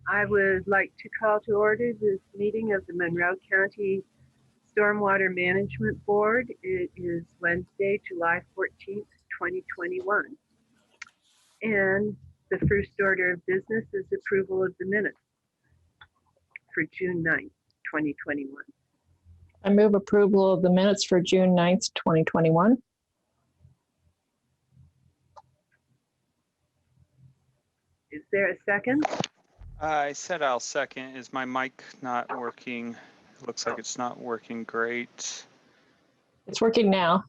I would like to call to order this meeting of the Monroe County Stormwater Management Board. It is Wednesday, July 14th, 2021. And the first order of business is approval of the minutes for June 9th, 2021. I move approval of the minutes for June 9th, 2021. Is there a second? I said I'll second. Is my mic not working? It looks like it's not working great. It's working now.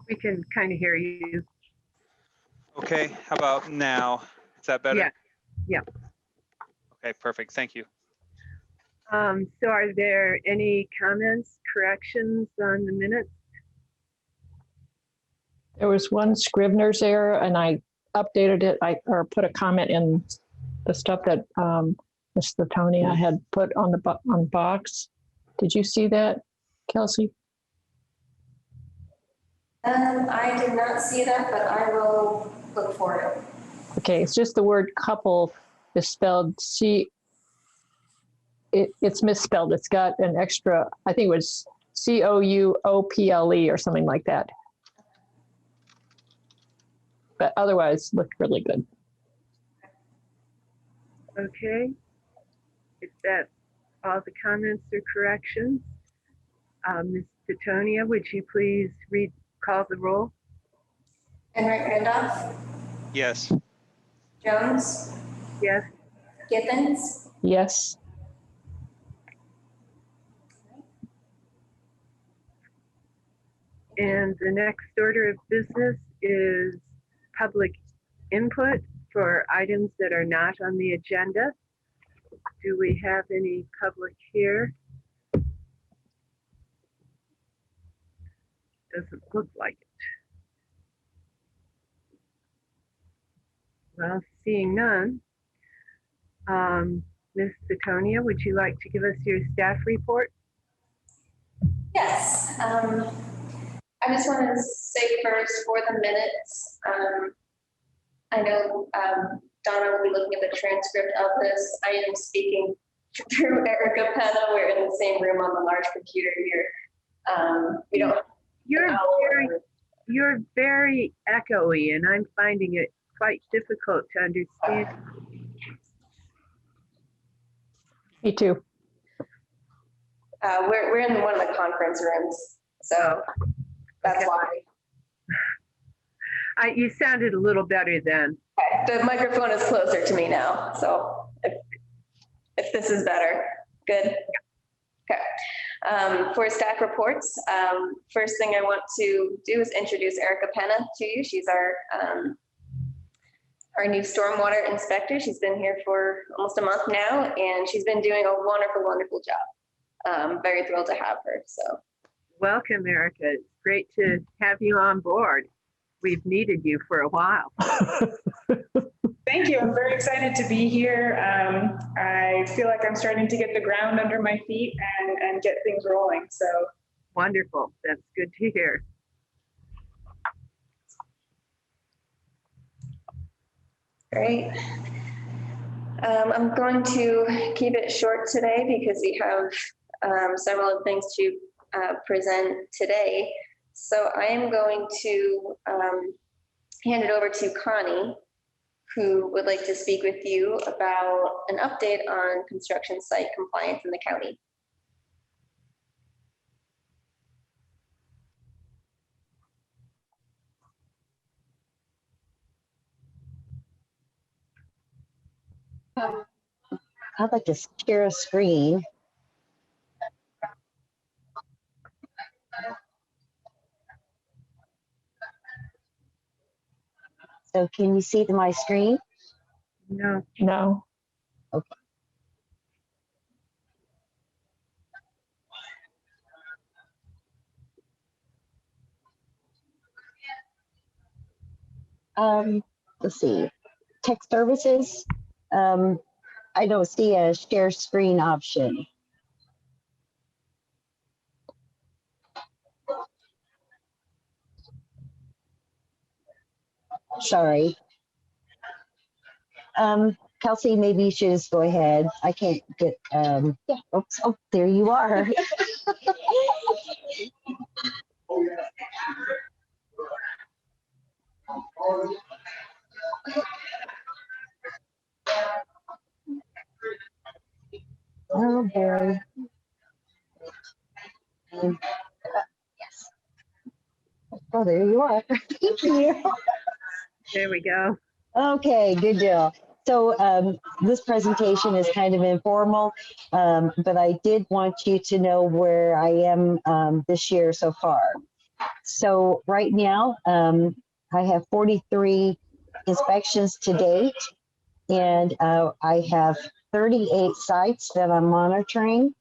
We can kind of hear you. Okay, how about now? Is that better? Yeah. Yeah. Okay, perfect. Thank you. So are there any comments, corrections on the minutes? There was one Scrivener's error and I updated it, or put a comment in the stuff that Ms. Latonia had put on the box. Did you see that, Kelsey? I did not see that, but I will look for it. Okay, it's just the word couple is spelled it's misspelled. It's got an extra, I think it was COUOPLE or something like that. But otherwise, looked really good. Okay. If that's all the comments or corrections, Ms. Titonia, would you please call the roll? Enright Randolph, Yes. Jones, Yes. Gibbons, Yes. And the next order of business is public input for items that are not on the agenda. Do we have any public here? Doesn't look like it. Well, seeing none, Ms. Titonia, would you like to give us your staff report? Yes. I just want to say first for the minutes, I know Donna will be looking at the transcript of this. I am speaking through Erica Penna. We're in the same room on the large computer here. We don't. You're very echoey, and I'm finding it quite difficult to understand. Me too. We're in one of the conference rooms, so that's Okay. why. You sounded a little better then. Okay. The microphone is closer to me now, so if this is better, good. Okay. For staff reports, first thing I want to do is introduce Erica Penna to you. She's our new stormwater inspector. She's been here for almost a month now, and she's been doing a wonderful, wonderful job. Very thrilled to have her. So, welcome, Erica. It's great to have you on board. We've needed you for a while. Thank you. I'm very excited to be here. I feel like I'm starting to get the ground under my feet and get things rolling. So wonderful. That's good to hear. great. I'm going to keep it short today because we have several things to present today. So I am going to hand it over to Connie, who would like to speak with you about an update on construction site compliance in the county. I'd like to share a screen. So can you see my screen? No. No. Okay. Let's see. Tech services. I don't see a share screen option. Sorry. Kelsey, maybe you should just go ahead. I can't get, yeah, oops, oh, there you are. Oh, boy. Yes. Oh, there you are. Thank you. There we go. Okay, good deal. So this presentation is kind of informal, but I did want you to know where I am this year so far. So right now, I have 43 inspections to date, and I have 38 sites that I'm monitoring.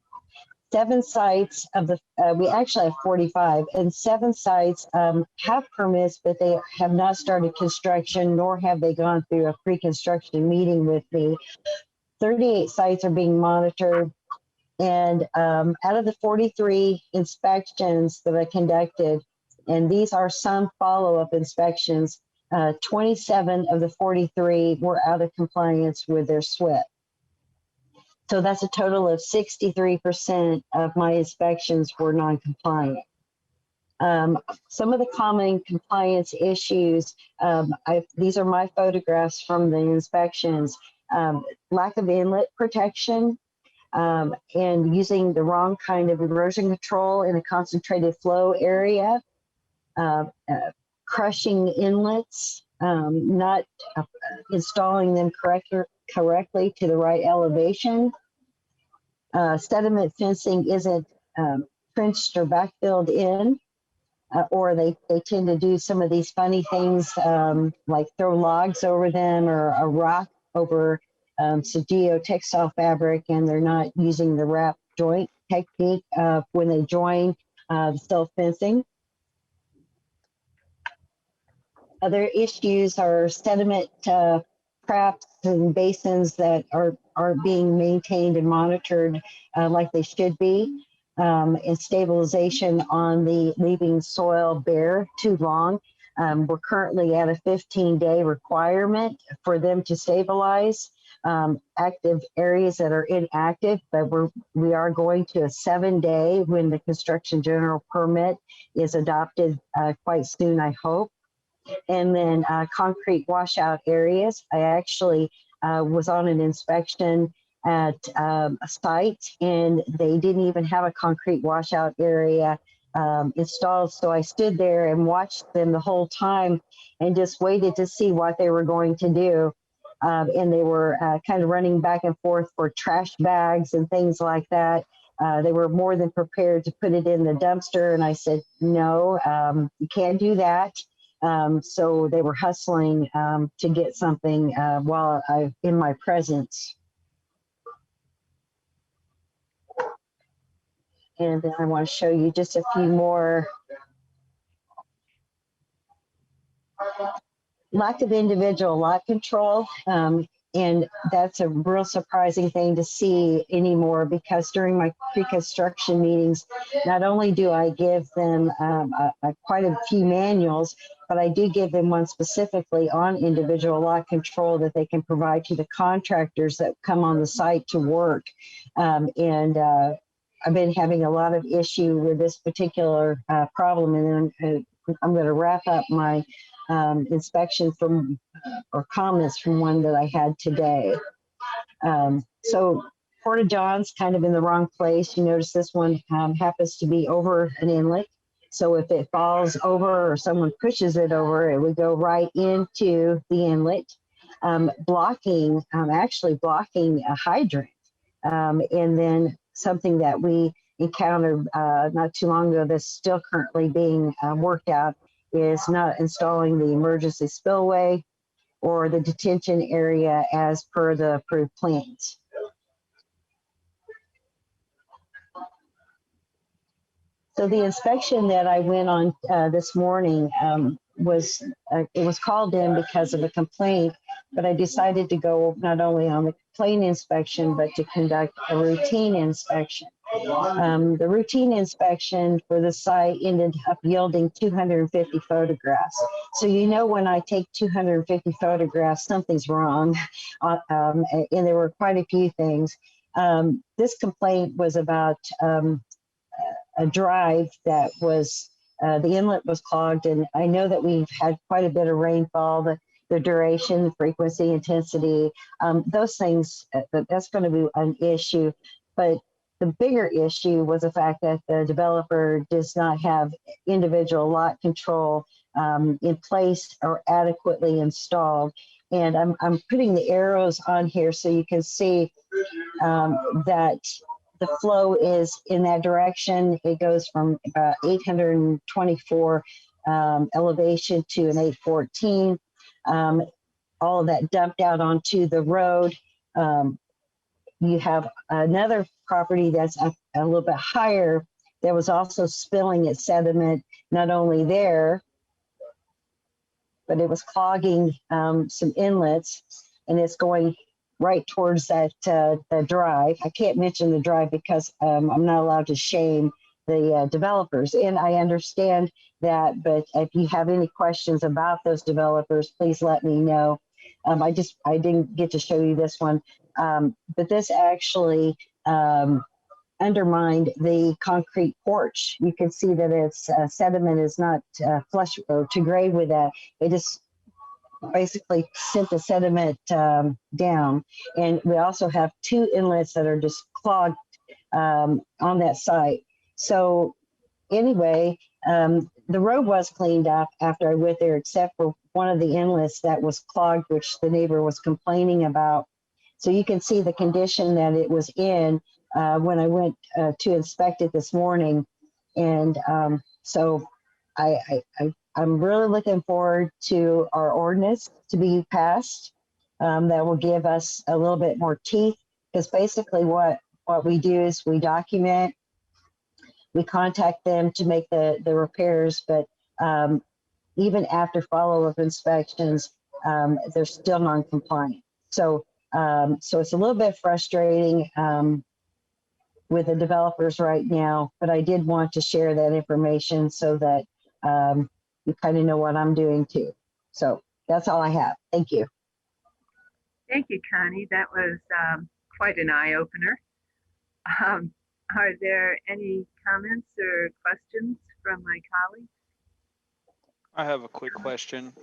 7 sites of the, we actually have 45, and 7 sites have permits, but they have not started construction, nor have they gone through a pre-construction meeting with me. 38 sites are being monitored, and out of the 43 inspections that I conducted, and these are some follow-up inspections, 27 of the 43 were out of compliance with their SWIP. So that's a total of 63% of my inspections were non-compliant. Some of the common compliance issues, these are my photographs from the inspections, lack of inlet protection, and using the wrong kind of erosion control in a concentrated flow area, crushing inlets, not installing them correctly to the right elevation. Sediment fencing isn't trenched or backfilled in, or they tend to do some of these funny things like throw logs over them or a rock over some geotextile fabric, and they're not using the wrap joint technique when they join the self fencing. Other issues are sediment traps and basins that are being maintained and monitored like they should be, and stabilization on the leaving soil bare too long. We're currently at a 15-day requirement for them to stabilize. Active areas that are inactive, but we are going to a 7-day when the construction general permit is adopted quite soon, I hope. And then concrete washout areas. I actually was on an inspection at a site, and they didn't even have a concrete washout area installed. So I stood there and watched them the whole time and just waited to see what they were going to do. And they were kind of running back and forth for trash bags and things like that. They were more than prepared to put it in the dumpster. And I said, no, you can't do that. So they were hustling to get something while in my presence. And then I want to show you just a few more. Lack of individual lot control. And that's a real surprising thing to see anymore, because during my pre-construction meetings, not only do I give them quite a few manuals, but I do give them one specifically on individual lot control that they can provide to the contractors that come on the site to work. I've been having a lot of issue with this particular problem, and then I'm going to wrap up my inspection from or comments from one that I had today. So Porta John's kind of in the wrong place. You notice this one happens to be over an inlet. So if it falls over or someone pushes it over, it would go right into the inlet, actually blocking a hydrant. And then something that we encountered not too long ago that's still currently being worked out is not installing the emergency spillway or the detention area as per the approved plans. So the inspection that I went on this morning it was called in because of a complaint, but I decided to go not only on the complaint inspection, but to conduct a routine inspection. The routine inspection for the site ended up yielding 250 photographs. So you know when I take 250 photographs, something's wrong. And there were quite a few things. This complaint was about a drive that was, the inlet was clogged. And I know that we've had quite a bit of rainfall, the duration, frequency, intensity, those things, that's going to be an issue. But the bigger issue was the fact that the developer does not have individual lot control in place or adequately installed. And I'm putting the arrows on here so you can see that the flow is in that direction. It goes from 824 elevation to an 814. All of that dumped out onto the road. You have another property that's a little bit higher that was also spilling its sediment, not only there, but it was clogging some inlets, and it's going right towards that the drive. I can't mention the drive because I'm not allowed to shame the developers, and I understand that, but if you have any questions about those developers, please let me know. I didn't get to show you this one, but this actually undermined the concrete porch. You can see that its sediment is not flush or to grade with that. It just basically sent the sediment down. And we also have two inlets that are just clogged on that site. So anyway, the road was cleaned up after I went there, except for one of the inlets that was clogged, which the neighbor was complaining about. So you can see the condition that it was in when I went to inspect it this morning. And so I'm really looking forward to our ordinance to be passed. That will give us a little bit more teeth, because basically what we do is we document, we contact them to make the repairs, but even after follow-up inspections, they're still non-compliant. So it's a little bit frustrating with the developers right now, but I did want to share that information so that you kind of know what I'm doing too. So that's all I have. Thank you. Thank you, Connie. That was quite an eye-opener. Are there any comments or questions from my colleagues? I have a quick question.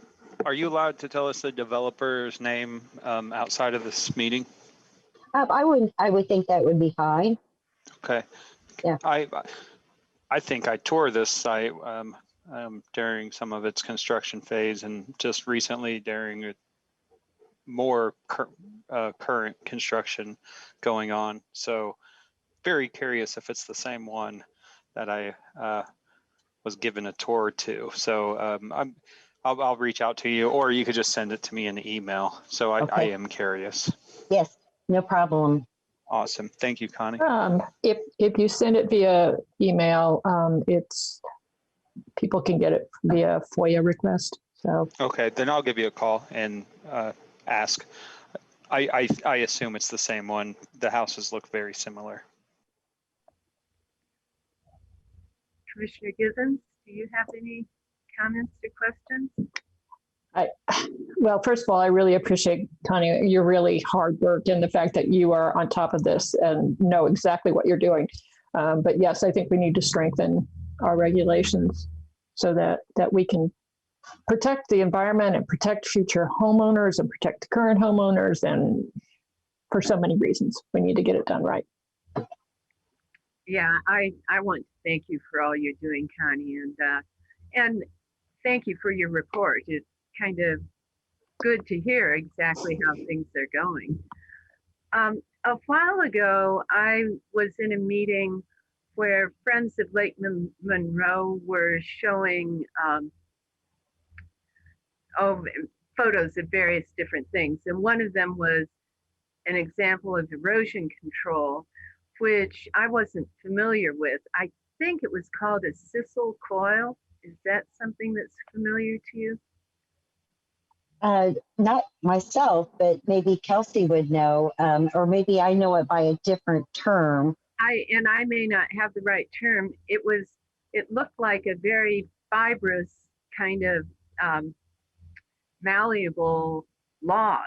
Are you allowed to tell us the developer's name outside of this meeting? I would think that would be fine. Okay. Yeah. I think I toured this site during some of its construction phase, and just recently during more current construction going on. So very curious if it's the same one that I was given a tour to. So I'll reach out to you, or you could just send it to me in the email. So I Okay. am curious. Yes, no problem. Awesome. Thank you, Connie. If you send it via email, it's people can get it via FOIA request. So Okay, then I'll give you a call and ask. I assume it's the same one. The houses look very similar. Commissioner Givens, do you have any comments or questions? well, first of all, I really appreciate, Connie, your really hard work and the fact that you are on top of this and know exactly what you're doing. But yes, I think we need to strengthen our regulations so that we can protect the environment and protect future homeowners and protect the current homeowners. And for so many reasons, we need to get it done right. Yeah, I want to thank you for all you're doing, Connie, and thank you for your report. It's kind of good to hear exactly how things are going. A while ago, I was in a meeting where Friends of Lake Monroe were showing photos of various different things. And one of them was an example of erosion control, which I wasn't familiar with. I think it was called a sisal coil. Is that something that's familiar to you? Not myself, but maybe Kelsey would know, or maybe I know it by a different term. I may not have the right term. It looked like a very fibrous kind of malleable log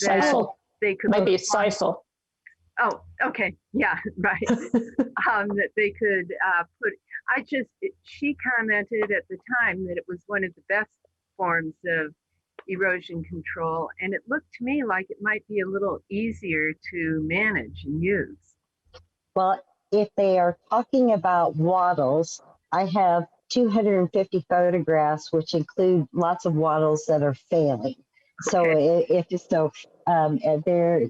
that Sisal, they could maybe put it's sisal. Oh, okay. Yeah, right. That they could put, she commented at the time that it was one of the best forms of erosion control. And it looked to me like it might be a little easier to manage and use. Well, if they are talking about wattles, I have 250 photographs, which include lots of wattles that are failing. So they're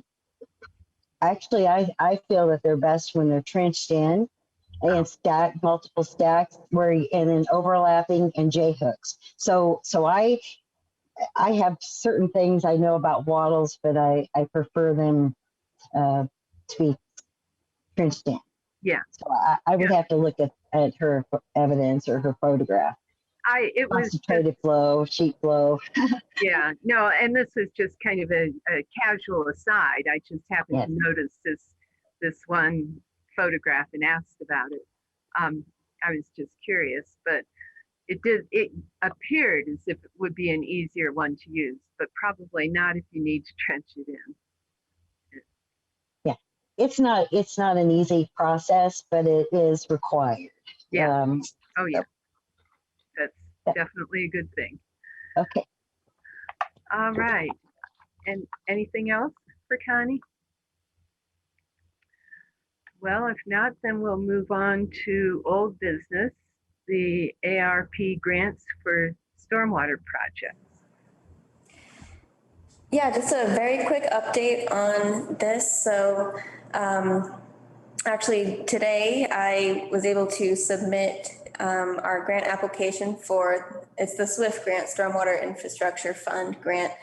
actually, I feel that they're best when they're trenched in and stacked, multiple stacks, and then overlapping and J hooks. So I have certain things I know about wattles, but I prefer them to be trenched in. Yeah. So I would have to look at her evidence or her photograph. It was concentrated flow, sheet flow. Yeah, no, and this was just kind of a casual aside. I just happened to notice this one photograph and asked about it. I was just curious, but it appeared as if it would be an easier one to use, but probably not if you need to trench it in. Yeah, it's not an easy process, but it is required. Yeah. Oh yeah. That's definitely a good thing. Okay. All right. And anything else for Connie? Well, if not, then we'll move on to old business, the ARP grants for stormwater projects. Yeah, just a very quick update on this. So actually today I was able to submit our grant application it's the SWIFT grant, Stormwater Infrastructure Fund grant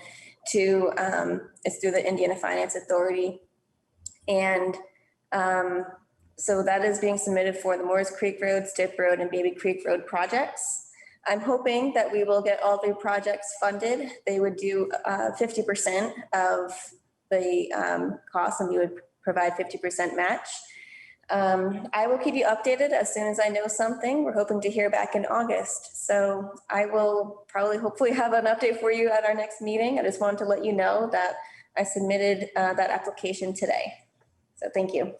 it's through the Indiana Finance Authority. And so that is being submitted for the Moores Creek Road, Stipp Road, and Baby Creek Road projects. I'm hoping that we will get all 3 projects funded. They would do 50% of the cost, and we would provide 50% match. I will keep you updated as soon as I know something. We're hoping to hear back in August. So I will hopefully have an update for you at our next meeting. I just wanted to let you know that I submitted that application today. So thank you.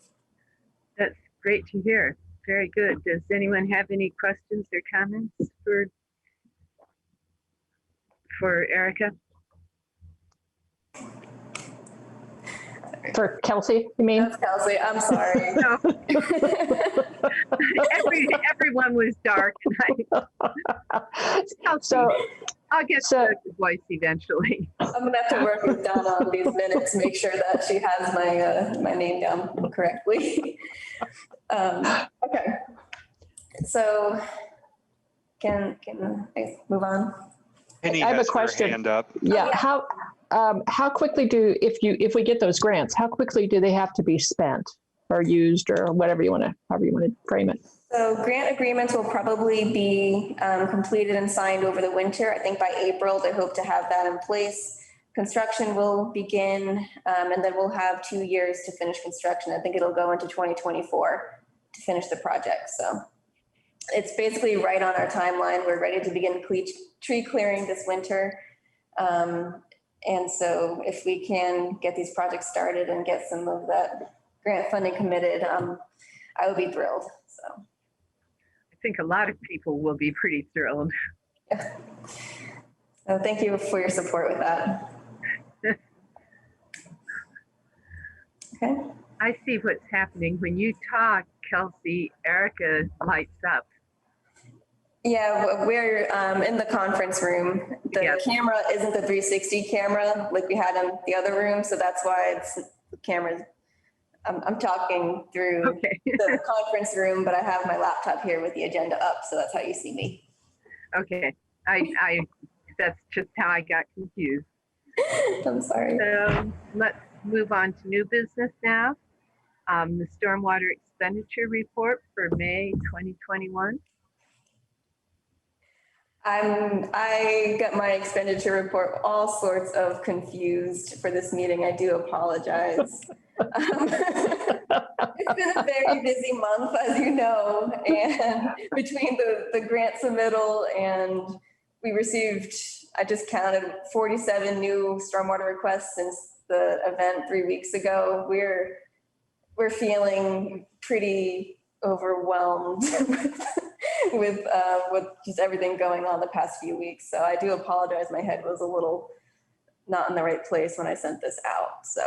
That's great to hear. Very good. Does anyone have any questions or comments for Erica? For Kelsey, you mean? That's Kelsey. I'm sorry. No. Everyone was dark tonight. So I'll get to the voice eventually. I'm gonna have to work with Donna on these minutes, make sure that she has my name down correctly. Okay. So can I move on? Penny I have a has her question. hand up. Yeah, how quickly if we get those grants, how quickly do they have to be spent or used or however you want to frame it? So grant agreements will probably be completed and signed over the winter. I think by April, they hope to have that in place. Construction will begin, and then we'll have 2 years to finish construction. I think it'll go into 2024 to finish the project. So it's basically right on our timeline. We're ready to begin tree clearing this winter. And so if we can get these projects started and get some of that grant funding committed, I would be thrilled. So I think a lot of people will be pretty thrilled. yeah. So thank you for your support with that. Okay. I see what's happening. When you talk, Kelsey, Erica lights up. Yeah, we're in the conference room. The camera isn't the 360 camera like we had in the other room, so that's why the camera's. I'm talking through the conference room, but I have my laptop here with the agenda up, so that's how you see me. Okay, I that's just how I got confused. I'm sorry. So let's move on to new business now. The stormwater expenditure report for May 2021. I got my expenditure report all sorts of confused for this meeting. I do apologize. It's been a very busy month, as you know, and between the grant submittal and we received, I just counted 47 new stormwater requests since the event 3 weeks ago. We're feeling pretty overwhelmed with just everything going on the past few weeks. So I do apologize. My head was a little not in the right place when I sent this out. So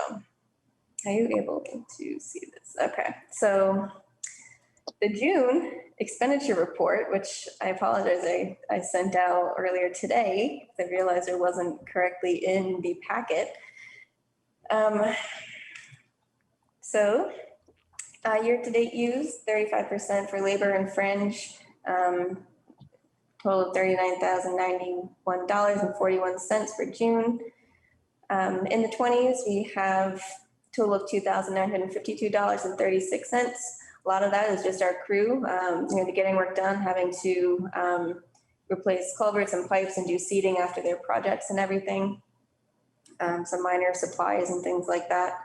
are you able to see this? Okay. So the June expenditure report, which I apologize, I sent out earlier today. I realized it wasn't correctly in the packet. So year-to-date use, 35% for labor and fringe, total of $39,091.41 for June. In the 20s, we have total of $2,952.36. A lot of that is just our crew, the getting work done, having to replace culverts and pipes and do seeding after their projects and everything. Some minor supplies and things like that.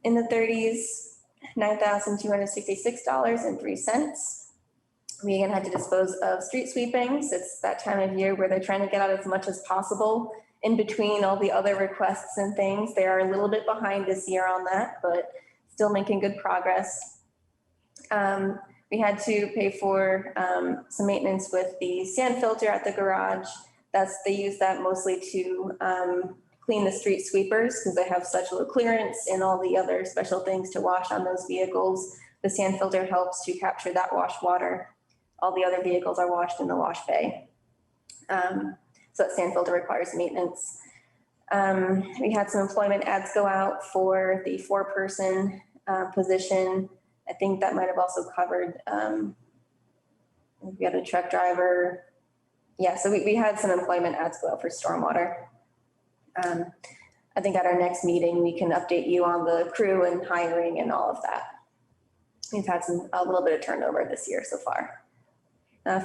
In the 30s, $9,266.03. We again had to dispose of street sweepings. It's that time of year where they're trying to get out as much as possible in between all the other requests and things. They are a little bit behind this year on that, but still making good progress. We had to pay for some maintenance with the sand filter at the garage. They use that mostly to clean the street sweepers because they have such low clearance and all the other special things to wash on those vehicles. The sand filter helps to capture that wash water. All the other vehicles are washed in the wash bay. So that sand filter requires maintenance. We had some employment ads go out for the 4-person position. I think that might have also covered, we had a truck driver. Yeah, so we had some employment ads go out for stormwater. I think at our next meeting, we can update you on the crew and hiring and all of that. We've had a little bit of turnover this year so far.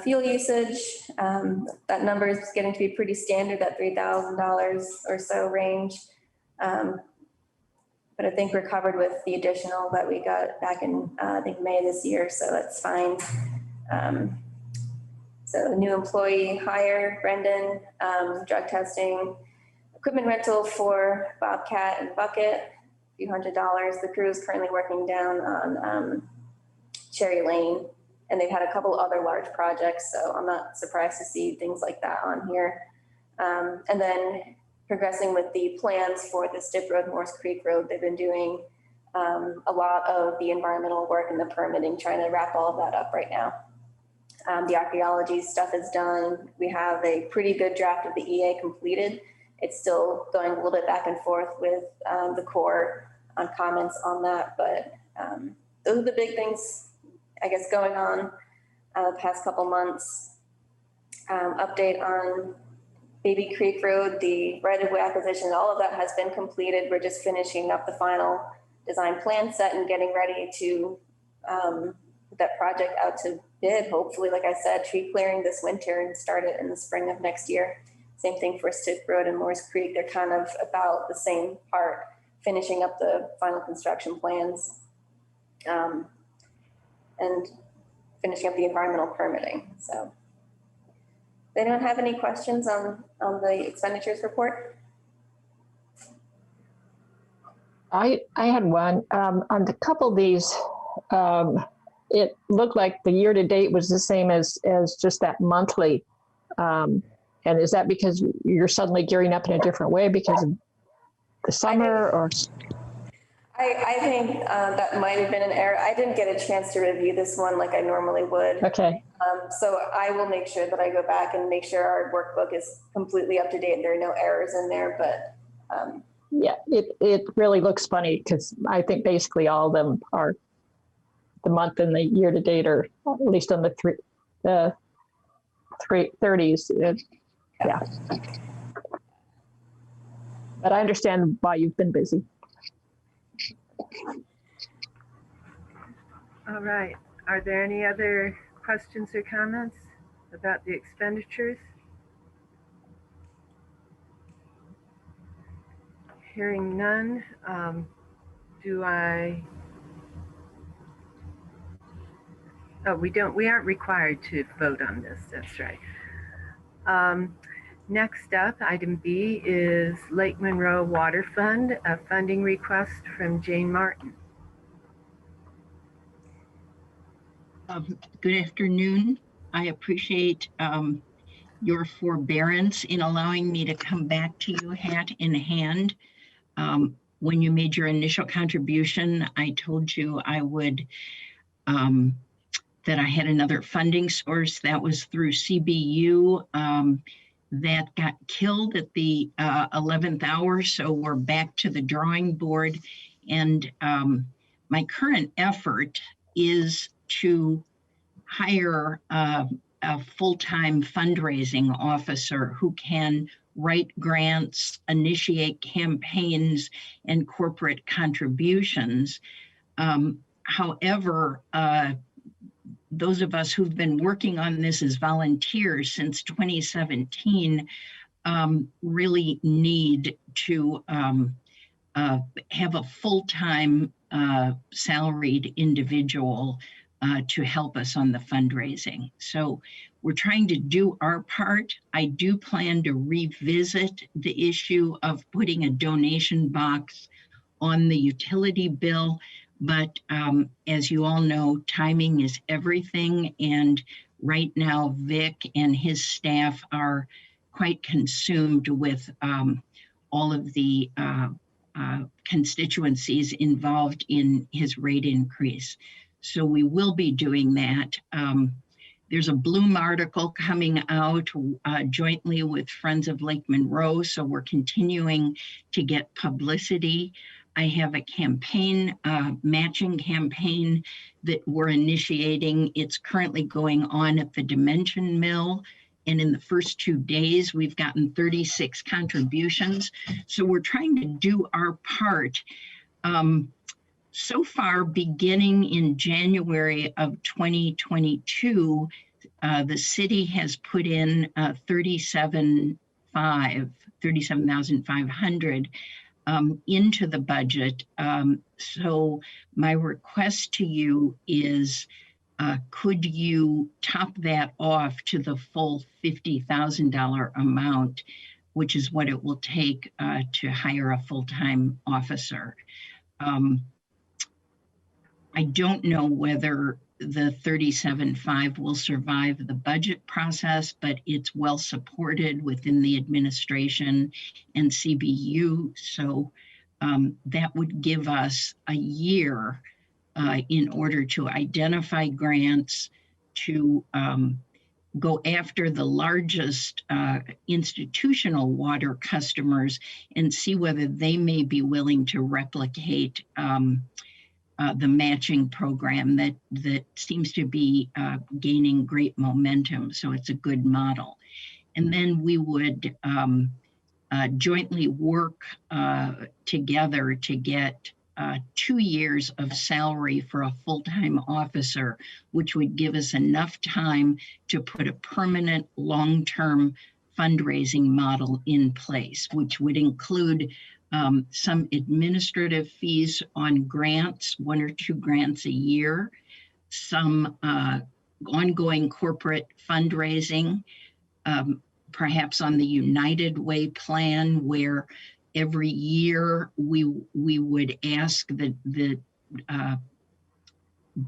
Fuel usage, that number is getting to be pretty standard, that $3,000 or so range. But I think we're covered with the additional that we got back in, I think, May this year, so that's fine. So new employee hire, Brendan, drug testing, equipment rental for Bobcat and Bucket, a few $100s. The crew is currently working down on Cherry Lane, and they've had a couple other large projects, so I'm not surprised to see things like that on here. And then progressing with the plans for the Stip Road, Morse Creek Road. They've been doing a lot of the environmental work and the permitting, trying to wrap all of that up right now. The archaeology stuff is done. We have a pretty good draft of the EA completed. It's still going a little bit back and forth with the Corps on comments on that, but those are the big things, I guess, going on the past couple months. Update on Baby Creek Road, the right-of-way acquisition, all of that has been completed. We're just finishing up the final design plan set and getting ready to put that project out to bid. Hopefully, like I said, tree clearing this winter and start it in the spring of next year. Same thing for Stip Road and Morse Creek. They're kind of about the same part, finishing up the final construction plans and finishing up the environmental permitting. So they don't have any questions on the expenditures report? I had one on the couple of these. It looked like the year to date was the same as just that monthly. And is that because you're suddenly gearing up in a different way because of the summer or? I think that might have been an error. I didn't get a chance to review this one like I normally would. Okay. So I will make sure that I go back and make sure our workbook is completely up to date and there are no errors in there, but. Yeah, it really looks funny because I think basically all of them are the month and the year to date, or at least on the 30s. Yeah. But I understand why you've been busy. All right. Are there any other questions or comments about the expenditures? Hearing none, do I Oh, we aren't required to vote on this, that's right. Next up, item B is Lake Monroe Water Fund, a funding request from Jane Martin. Good afternoon. I appreciate your forbearance in allowing me to come back to you hat in hand. When you made your initial contribution, I told you I would, that I had another funding source that was through CBU that got killed at the 11th hour. So we're back to the drawing board. And my current effort is to hire a full-time fundraising officer who can write grants, initiate campaigns, and corporate contributions. However, those of us who've been working on this as volunteers since 2017 really need to have a full-time salaried individual to help us on the fundraising. So we're trying to do our part. I do plan to revisit the issue of putting a donation box on the utility bill, but as you all know, timing is everything. And right now, Vic and his staff are quite consumed with all of the constituencies involved in his rate increase. So we will be doing that. There's a Bloom article coming out jointly with Friends of Lake Monroe, so we're continuing to get publicity. I have a campaign, matching campaign that we're initiating. It's currently going on at the Dimension Mill. And in the first 2 days, we've gotten 36 contributions. So we're trying to do our part. So far, beginning in January of 2022, the city has put in $37,500 into the budget. So my request to you is, could you top that off to the full $50,000 amount, which is what it will take to hire a full-time officer? I don't know whether the 37.5 will survive the budget process, but it's well supported within the administration and CBU. So that would give us a year in order to identify grants, to go after the largest institutional water customers and see whether they may be willing to replicate the matching program that seems to be gaining great momentum. So it's a good model. And then we would jointly work together to get 2 years of salary for a full-time officer, which would give us enough time to put a permanent long-term fundraising model in place, which would include some administrative fees on grants, 1 or 2 grants a year, some ongoing corporate fundraising, perhaps on the United Way plan, where every year we would ask the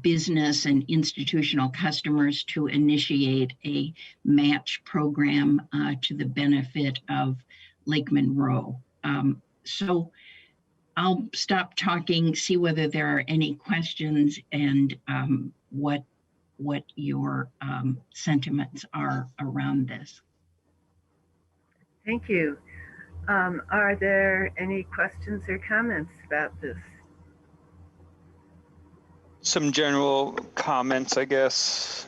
business and institutional customers to initiate a match program to the benefit of Lake Monroe. So I'll stop talking, see whether there are any questions, and what your sentiments are around this. Thank you. Are there any questions or comments about this? Some general comments, I guess.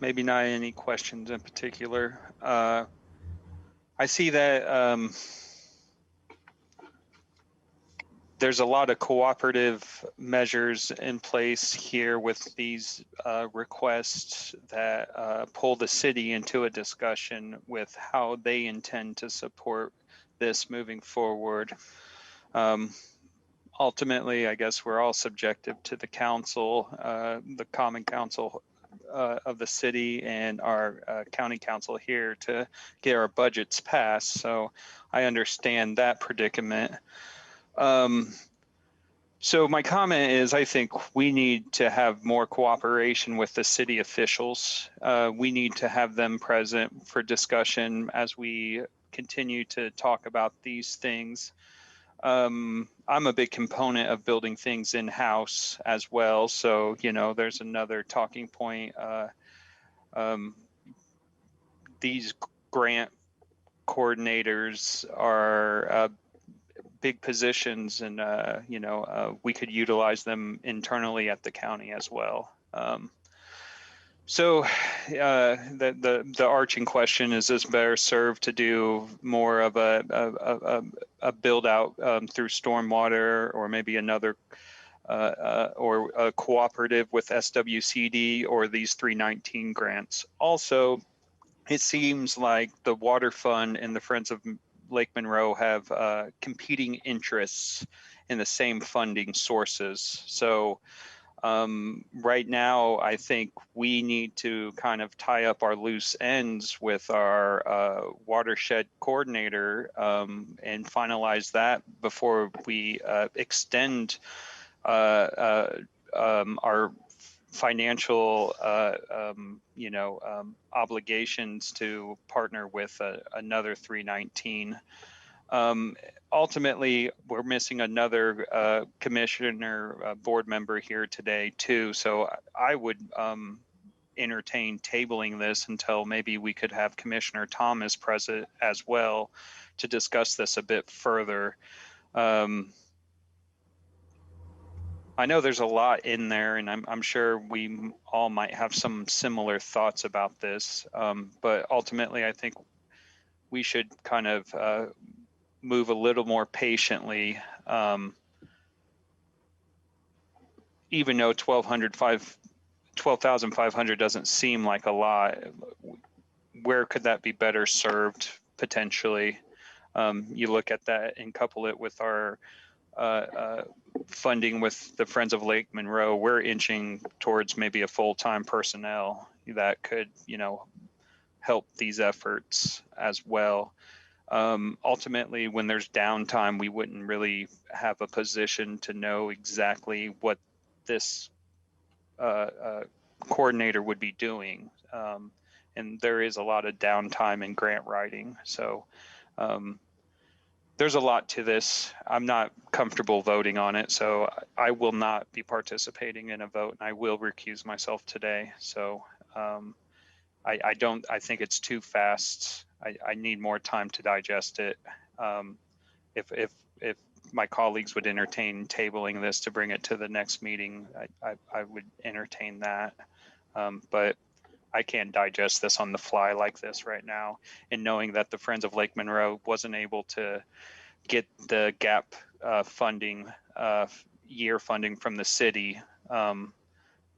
Maybe not any questions in particular. I see that there's a lot of cooperative measures in place here with these requests that pull the city into a discussion with how they intend to support this moving forward. Ultimately, I guess we're all subjective to the council, the Common Council of the city and our county council here to get our budgets passed. So I understand that predicament. So my comment is, I think we need to have more cooperation with the city officials. We need to have them present for discussion as we continue to talk about these things. I'm a big component of building things in-house as well. So, you know, there's another talking point. These grant coordinators are big positions, and you know, we could utilize them internally at the county as well. So the arching question is: this better served to do more of a build out through stormwater, or maybe another or a cooperative with SWCD, or these 319 grants? Also, it seems like the Water Fund and the Friends of Lake Monroe have competing interests in the same funding sources. So right now, I think we need to kind of tie up our loose ends with our watershed coordinator and finalize that before we extend our financial, you know, obligations to partner with another 319. Ultimately, we're missing another commissioner board member here today too. So I would entertain tabling this until maybe we could have Commissioner Thomas present as well to discuss this a bit further. I know there's a lot in there, and I'm sure we all might have some similar thoughts about this, but ultimately I think we should kind of move a little more patiently, even though 12,500 doesn't seem like a lot. Where could that be better served potentially? You look at that and couple it with our funding with the Friends of Lake Monroe, we're inching towards maybe a full-time personnel that could, you know, help these efforts as well. Ultimately, when there's downtime, we wouldn't really have a position to know exactly what this coordinator would be doing. And there is a lot of downtime in grant writing. So there's a lot to this. I'm not comfortable voting on it, so I will not be participating in a vote, and I will recuse myself today. So I think it's too fast. I need more time to digest it. If my colleagues would entertain tabling this to bring it to the next meeting, I would entertain that. But I can't digest this on the fly like this right now. And knowing that the Friends of Lake Monroe wasn't able to get the gap funding, year funding from the city,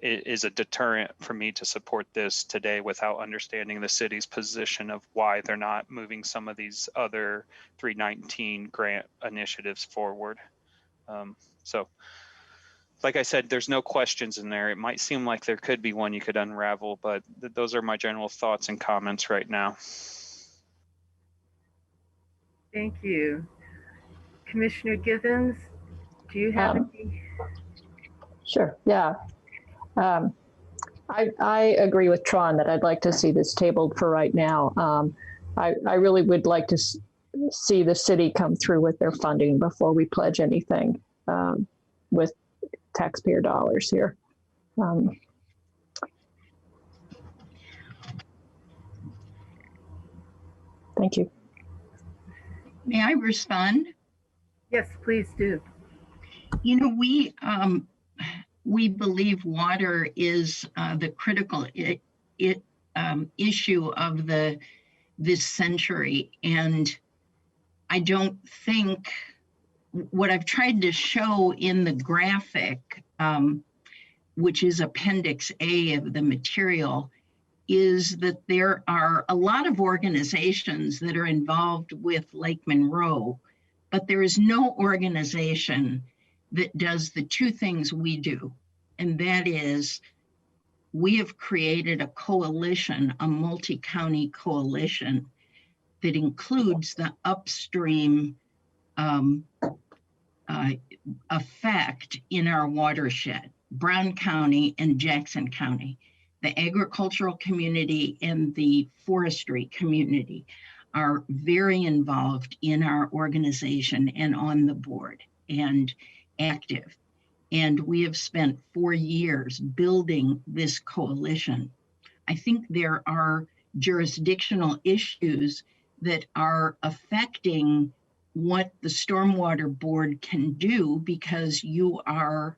is a deterrent for me to support this today without understanding the city's position of why they're not moving some of these other 319 grant initiatives forward. So like I said, there's no questions in there. It might seem like there could be one you could unravel, but those are my general thoughts and comments right now. Thank you. Commissioner Givens, do you have any? Sure, yeah. I agree with Tron that I'd like to see this tabled for right now. I really would like to see the city come through with their funding before we pledge anything with taxpayer dollars here. Thank you. May I respond? Yes, please do. You know, we believe water is the critical issue of this century, and I don't think what I've tried to show in the graphic, which is Appendix A of the material, is that there are a lot of organizations that are involved with Lake Monroe, but there is no organization that does the two things we do, and that is we have created a coalition, a multi-county coalition that includes the upstream effect in our watershed, Brown County and Jackson County. The agricultural community and the forestry community are very involved in our organization and on the board and active. And we have spent 4 years building this coalition. I think there are jurisdictional issues that are affecting what the Stormwater Board can do, because you are,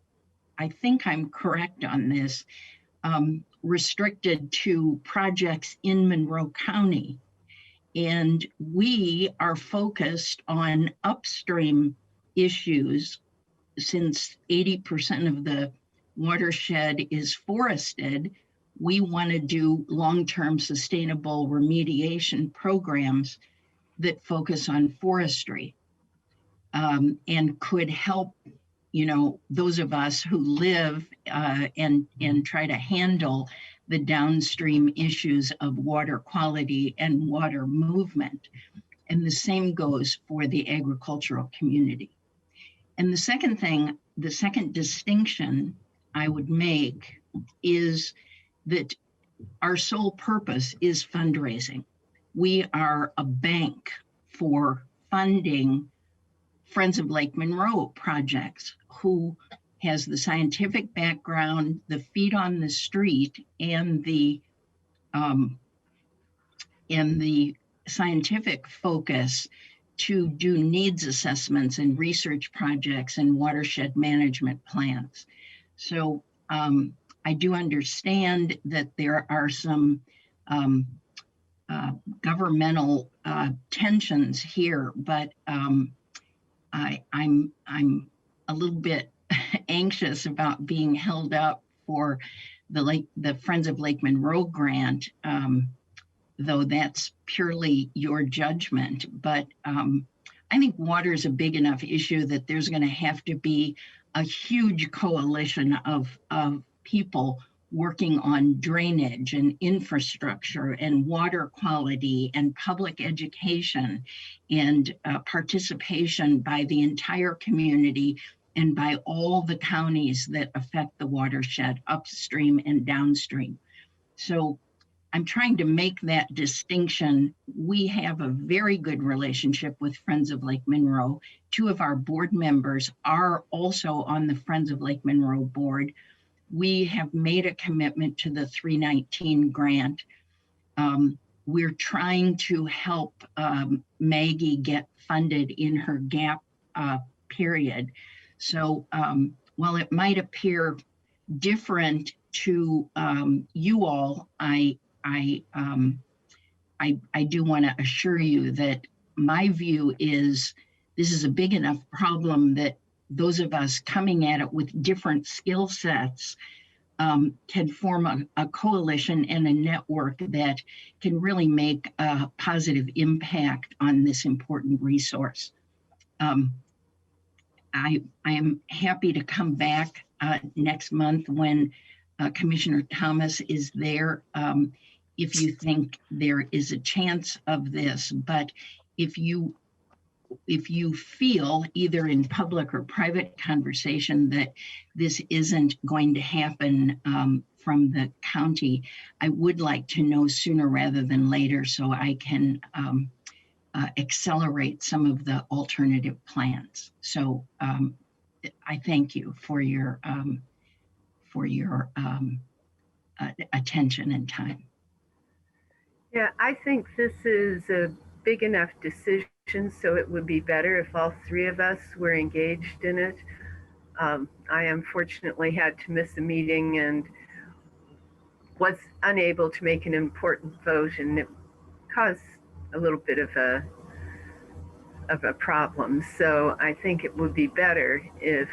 I think I'm correct on this, restricted to projects in Monroe County. And we are focused on upstream issues. Since 80% of the watershed is forested, we want to do long-term sustainable remediation programs that focus on forestry, and could help, you know, those of us who live and try to handle the downstream issues of water quality and water movement. And the same goes for the agricultural community. And the second thing, the second distinction I would make is that our sole purpose is fundraising. We are a bank for funding Friends of Lake Monroe projects, who has the scientific background, the feet on the street, and the scientific focus to do needs assessments and research projects and watershed management plans. So I do understand that there are some governmental tensions here, but I'm a little bit anxious about being held up for the Friends of Lake Monroe grant, though that's purely your judgment. But I think water is a big enough issue that there's going to have to be a huge coalition of people working on drainage and infrastructure and water quality and public education and participation by the entire community and by all the counties that affect the watershed upstream and downstream. So I'm trying to make that distinction. We have a very good relationship with Friends of Lake Monroe. 2 of our board members are also on the Friends of Lake Monroe board. We have made a commitment to the 319 grant. We're trying to help Maggie get funded in her gap period. So while it might appear different to you all, I do want to assure you that my view is this is a big enough problem that those of us coming at it with different skill sets can form a coalition and a network that can really make a positive impact on this important resource. I am happy to come back next month when Commissioner Thomas is there, if you think there is a chance of this. But if you feel either in public or private conversation that this isn't going to happen from the county, I would like to know sooner rather than later so I can accelerate some of the alternative plans. So I thank you for your attention and time. Yeah, I think this is a big enough decision, so it would be better if all 3 of us were engaged in it. I unfortunately had to miss a meeting and was unable to make an important vote, and it caused a little bit of a problem. So I think it would be better if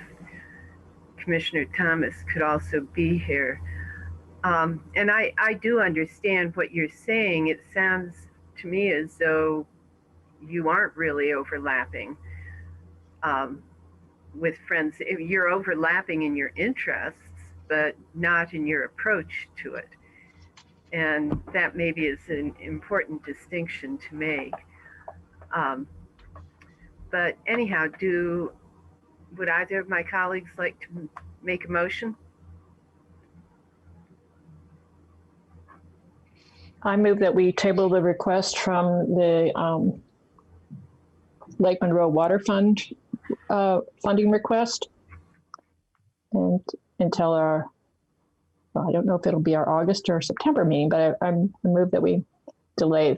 Commissioner Thomas could also be here. And I do understand what you're saying. It sounds to me as though you aren't really overlapping with Friends. You're overlapping in your interests, but not in your approach to it. And that maybe is an important distinction to make. But anyhow, would either of my colleagues like to make a motion? I move that we table the request from the Lake Monroe Water Fund funding request and until our, well, I don't know if it'll be our August or September meeting, but I move that we delay.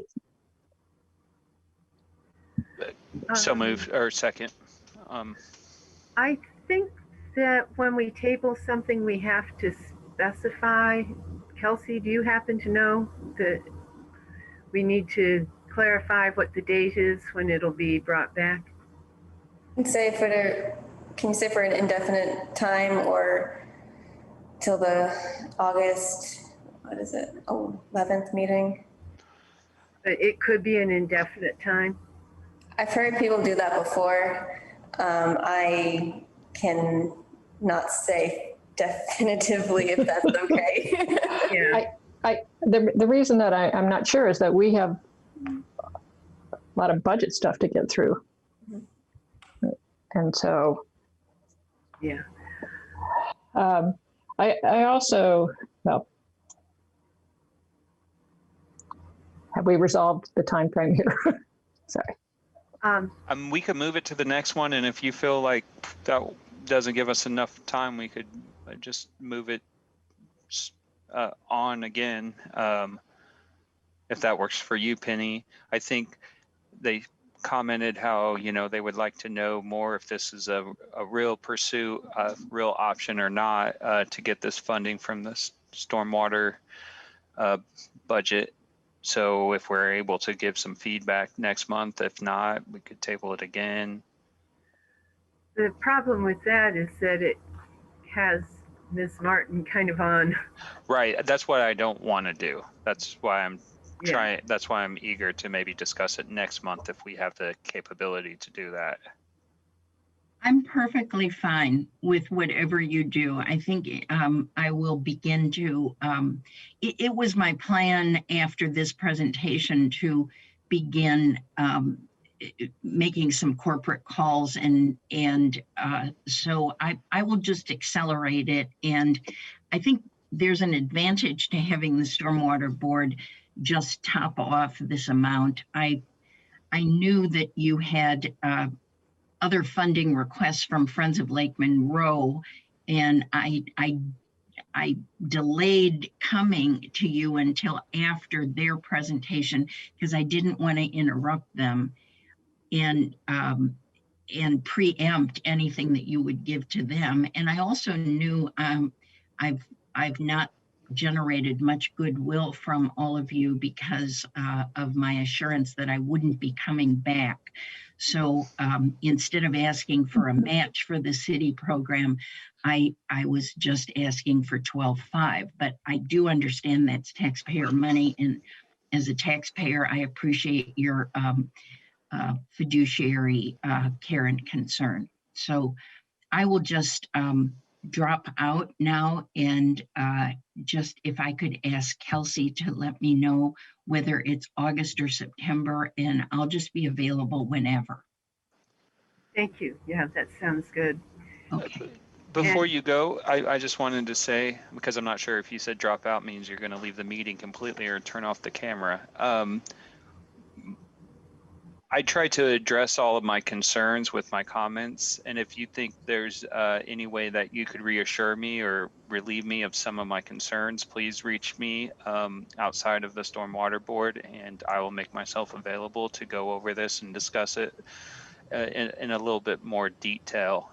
So moved, or second. I think that when we table something, we have to specify. Kelsey, do you happen to know that we need to clarify what the date is when it'll be brought back? Can you say for an indefinite time or till the August, what is it, 11th meeting? It could be an indefinite time. I've heard people do that before. I can not say definitively if that's okay. Yeah. The reason that I'm not sure is that we have a lot of budget stuff to get through. And so, Yeah. I also, well, have we resolved the time frame here? Sorry. We could move it to the next one, and if you feel like that doesn't give us enough time, we could just move it on again, if that works for you, Penny. I think they commented how, you know, they would like to know more if this is a real pursuit, a real option or not, to get this funding from the stormwater budget. So if we're able to give some feedback next month, if not, we could table it again. The problem with that is that it has Ms. Martin kind of on. Right, that's what I don't want to do. That's why I'm Yeah. that's why I'm eager to maybe discuss it next month if we have the capability to do that. I'm perfectly fine with whatever you do. I think I will begin to, it was my plan after this presentation to begin making some corporate calls, and so I will just accelerate it. And I think there's an advantage to having the Stormwater Board just top off this amount. I knew that you had other funding requests from Friends of Lake Monroe, and I delayed coming to you until after their presentation because I didn't want to interrupt them and preempt anything that you would give to them. And I also knew I've not generated much goodwill from all of you because of my assurance that I wouldn't be coming back. So instead of asking for a match for the city program, I was just asking for 12.5, but I do understand that's taxpayer money. And as a taxpayer, I appreciate your fiduciary care and concern. So I will just drop out now, and just if I could ask Kelsey to let me know whether it's August or September, and I'll just be available whenever. Thank you. Yeah, that sounds good. Okay. Before you go, I just wanted to say, because I'm not sure if you said drop out means you're going to leave the meeting completely or turn off the camera. I try to address all of my concerns with my comments, and if you think there's any way that you could reassure me or relieve me of some of my concerns, please reach me outside of the Stormwater Board, and I will make myself available to go over this and discuss it in a little bit more detail.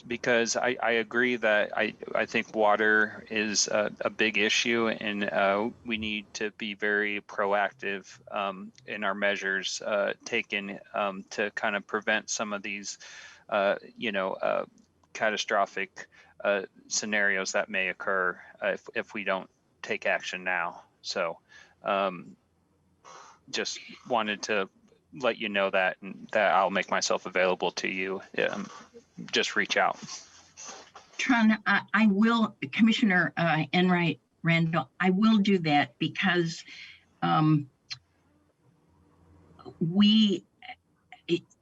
Because I agree that I think water is a big issue, and we need to be very proactive in our measures taken to kind of prevent some of these, catastrophic scenarios that may occur if we don't take action now. So just wanted to let you know that, and that I'll make myself available to you. Just reach out. Tron, I will, Commissioner Enright Randall, I will do that because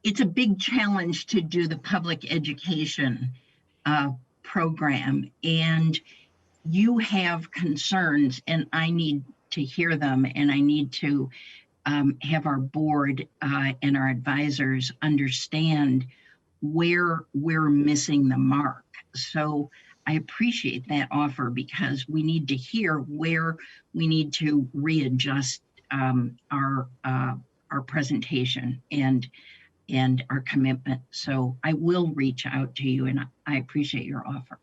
it's a big challenge to do the public education program, and you have concerns, and I need to hear them, and I need to have our board and our advisors understand where we're missing the mark. So I appreciate that offer because we need to hear where we need to readjust our presentation and our commitment. So I will reach out to you, and I appreciate your offer.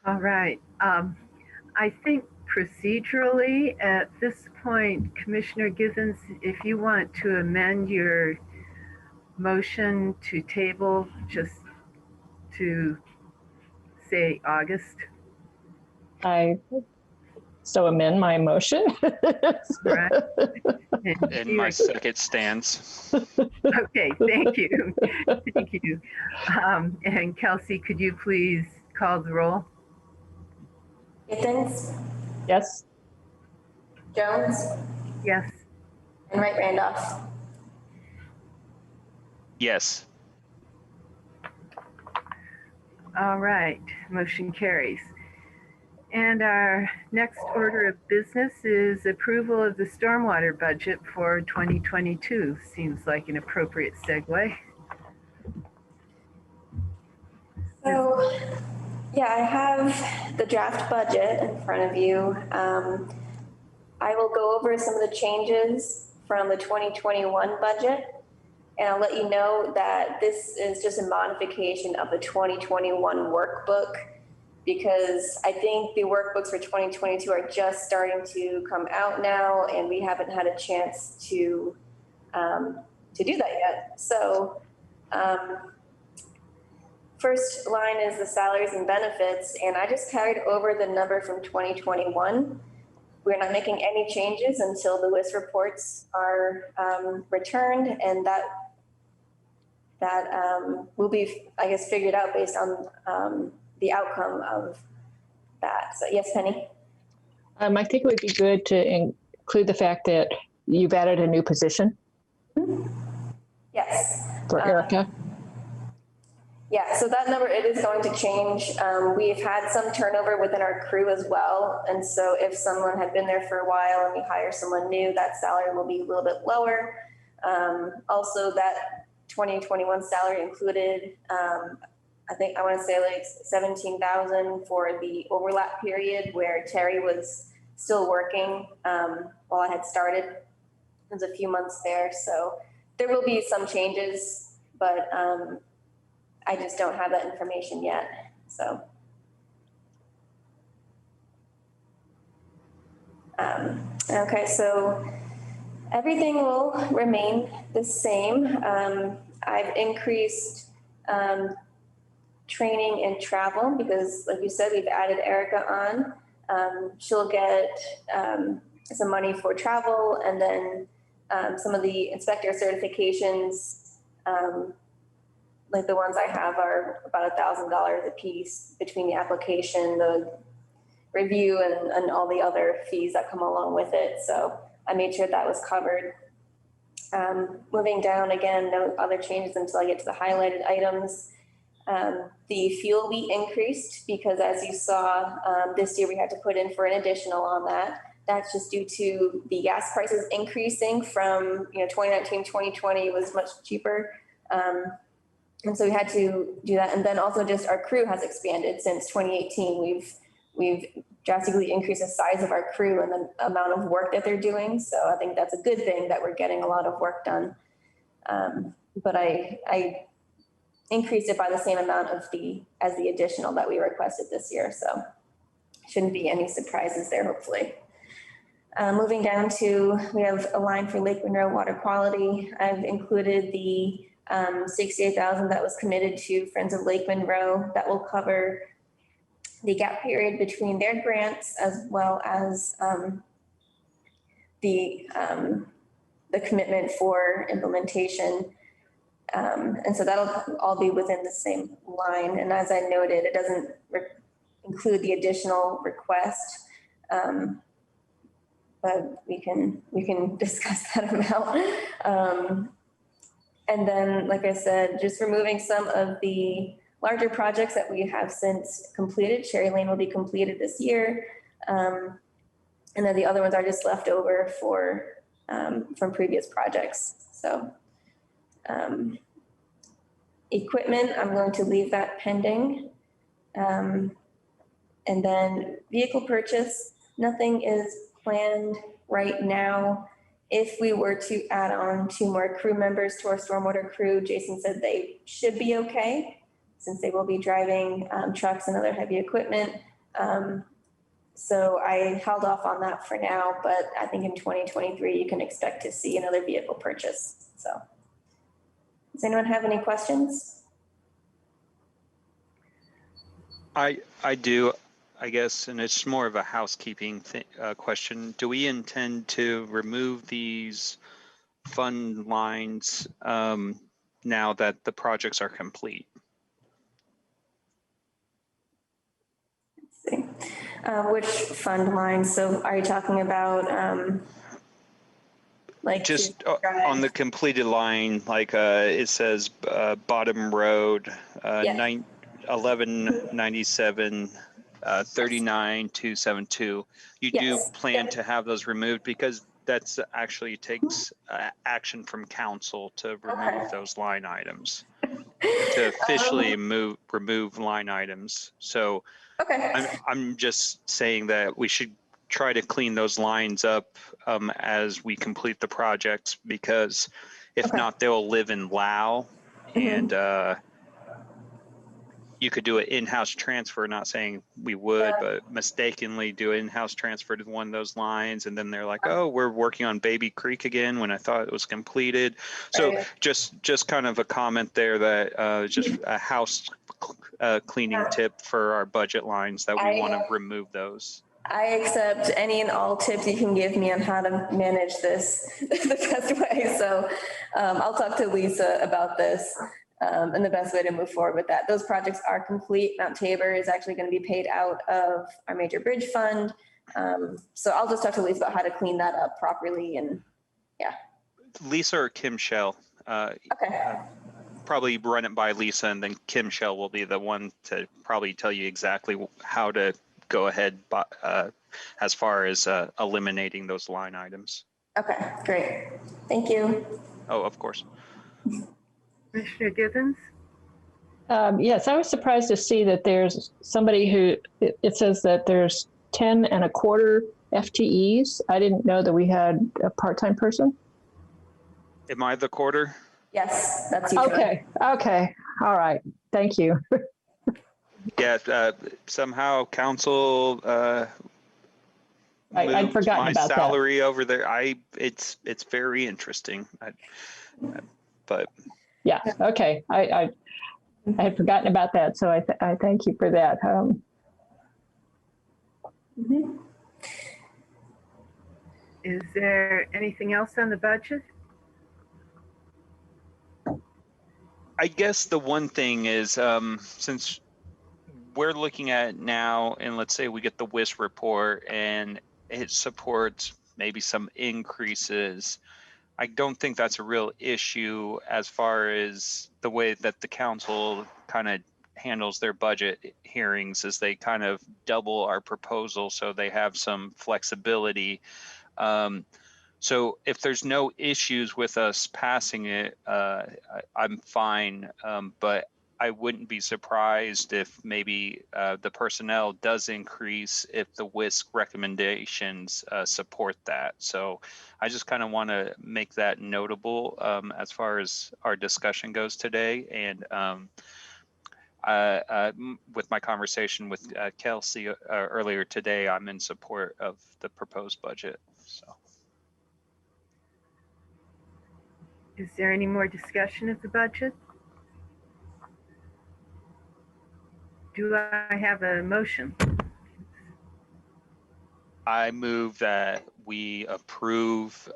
All right. I think procedurally at this point, Commissioner Givens, if you want to amend your motion to table just to say August. I so amend my motion. Right. And my second stands. Okay, thank you. Thank you. And Kelsey, could you please call the roll? Githens, Yes. Jones, Yes. and Wright Randolph. Yes. All right, motion carries. And our next order of business is approval of the stormwater budget for 2022. Seems like an appropriate segue. So, yeah, I have the draft budget in front of you. I will go over some of the changes from the 2021 budget. And I'll let you know that this is just a modification of the 2021 workbook, because I think the workbooks for 2022 are just starting to come out now, and we haven't had a chance to do that yet. So first line is the salaries and benefits, and I just carried over the number from 2021. We're not making any changes until the WIS reports are returned, and that will be, I guess, figured out based on the outcome of that. So yes, Penny? I think it would be good to include the fact that you've added a new position. Yes. For Erica. Yeah, so that number, it is going to change. We've had some turnover within our crew as well. And so if someone had been there for a while and we hire someone new, that salary will be a little bit lower. Also, that 2021 salary included, I think I want to say like 17,000 for the overlap period where Terry was still working while I had started. It was a few months there. So there will be some changes, but I just don't have that information yet, so. Okay, so everything will remain the same. I've increased training and travel because, like you said, we've added Erica on. She'll get some money for travel, and then some of the inspector certifications, like the ones I have, are about $1,000 a piece between the application, the review, and all the other fees that come along with it. So I made sure that was covered. Moving down again, no other changes until I get to the highlighted items. The fuel we increased because, as you saw, this year we had to put in for an additional on that. That's just due to the gas prices increasing from 2019, 2020 was much cheaper. And so we had to do that. And then also just our crew has expanded since 2018. We've drastically increased the size of our crew and the amount of work that they're doing. So I think that's a good thing that we're getting a lot of work done. But I increased it by the same amount as the additional that we requested this year. So shouldn't be any surprises there, hopefully. Moving down to, we have a line for Lake Monroe water quality. I've included the 68,000 that was committed to Friends of Lake Monroe. That will cover the gap period between their grants as well as the commitment for implementation. And so that'll all be within the same line. And as I noted, it doesn't include the additional request. But we can discuss that amount. And then, like I said, just removing some of the larger projects that we have since completed. Cherry Lane will be completed this year. And then the other ones are just left over from previous projects. So equipment, I'm going to leave that pending. And then vehicle purchase, nothing is planned right now. If we were to add on 2 more crew members to our stormwater crew, Jason said they should be okay since they will be driving trucks and other heavy equipment. So I held off on that for now, but I think in 2023, you can expect to see another vehicle purchase. So does anyone have any questions? I do, I guess, and it's more of a housekeeping question. Do we intend to remove these fund lines now that the projects are complete? Let's see. Which fund lines? So are you talking about like just on the completed line, like it says Bottom Road, Yeah. 1197, 39272. You do Yes. plan to have those removed because that's actually takes action from council to remove those line items, to officially remove line items. So I'm just saying that we should try to clean those lines up as we complete the projects, because if not, they'll live in Lao, and you could do an in-house transfer, not saying we would, but mistakenly do an in-house transfer to one of those lines. And then they're like, oh, we're working on Baby Creek again when I thought it was completed. So just kind of a comment there that just a house cleaning tip for our budget lines, that we want to remove those. I accept any and all tips you can give me on how to manage this the best way. So I'll talk to Lisa about this and the best way to move forward with that. Those projects are complete. Mount Tabor is actually going to be paid out of our major bridge fund. So I'll just talk to Lisa about how to clean that up properly. And yeah. Lisa or Kim Shell. Probably run it by Lisa, and then Kim Shell will be the one to probably tell you exactly how to go ahead as far as eliminating those line items. Okay, great. Thank you. Oh, of course. Commissioner Givens? Yes, I was surprised to see that there's somebody who, it says that there's 10 and a quarter FTEs. I didn't know that we had a part-time person. Am I the quarter? Yes, that's you. Okay, okay, all right, thank you. Yeah, somehow council I'd forgotten my about salary over there. It's very interesting. But yeah, okay, I had forgotten about that, so I thank you for that. Is there anything else on the budget? I guess the one thing is, since we're looking at now, and let's say we get the WIS report and it supports maybe some increases, I don't think that's a real issue as far as the way that the council kind of handles their budget hearings, is they kind of double our proposal so they have some flexibility. So if there's no issues with us passing it, I'm fine. But I wouldn't be surprised if maybe the personnel does increase if the WISC recommendations support that. So I just kind of want to make that notable as far as our discussion goes today. And with my conversation with Kelsey earlier today, I'm in support of the proposed budget. So. Is there any more discussion of the budget? Do I have a motion? I move that we approve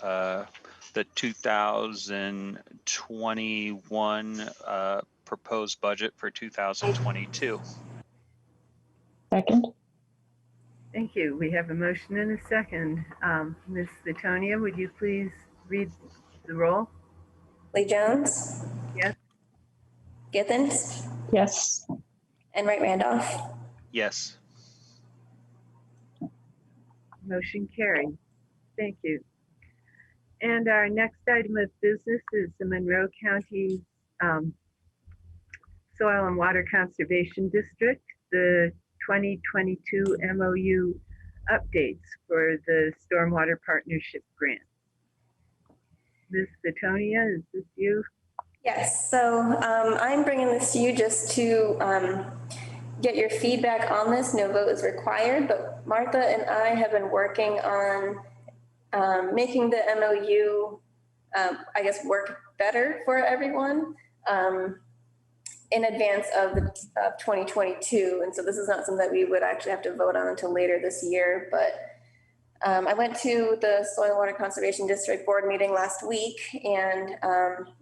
the 2021 proposed budget for 2022. Second. Thank you. We have a motion and a second. Ms. Latonia, would you please read the roll? Lee Jones, Yes. Githens, Yes. and Wright Randolph. Yes. Motion carried. Thank you. And our next item of business is the Monroe County Soil and Water Conservation District, the 2022 MOU updates for the Stormwater Partnership Grant. Ms. Latonia, is this you? Yes, so I'm bringing this to you just to get your feedback on this. No vote is required, but Martha and I have been working on making the MOU, I guess, work better for everyone in advance of 2022. And so this is not something that we would actually have to vote on until later this year, but I went to the Soil and Water Conservation District Board meeting last week, and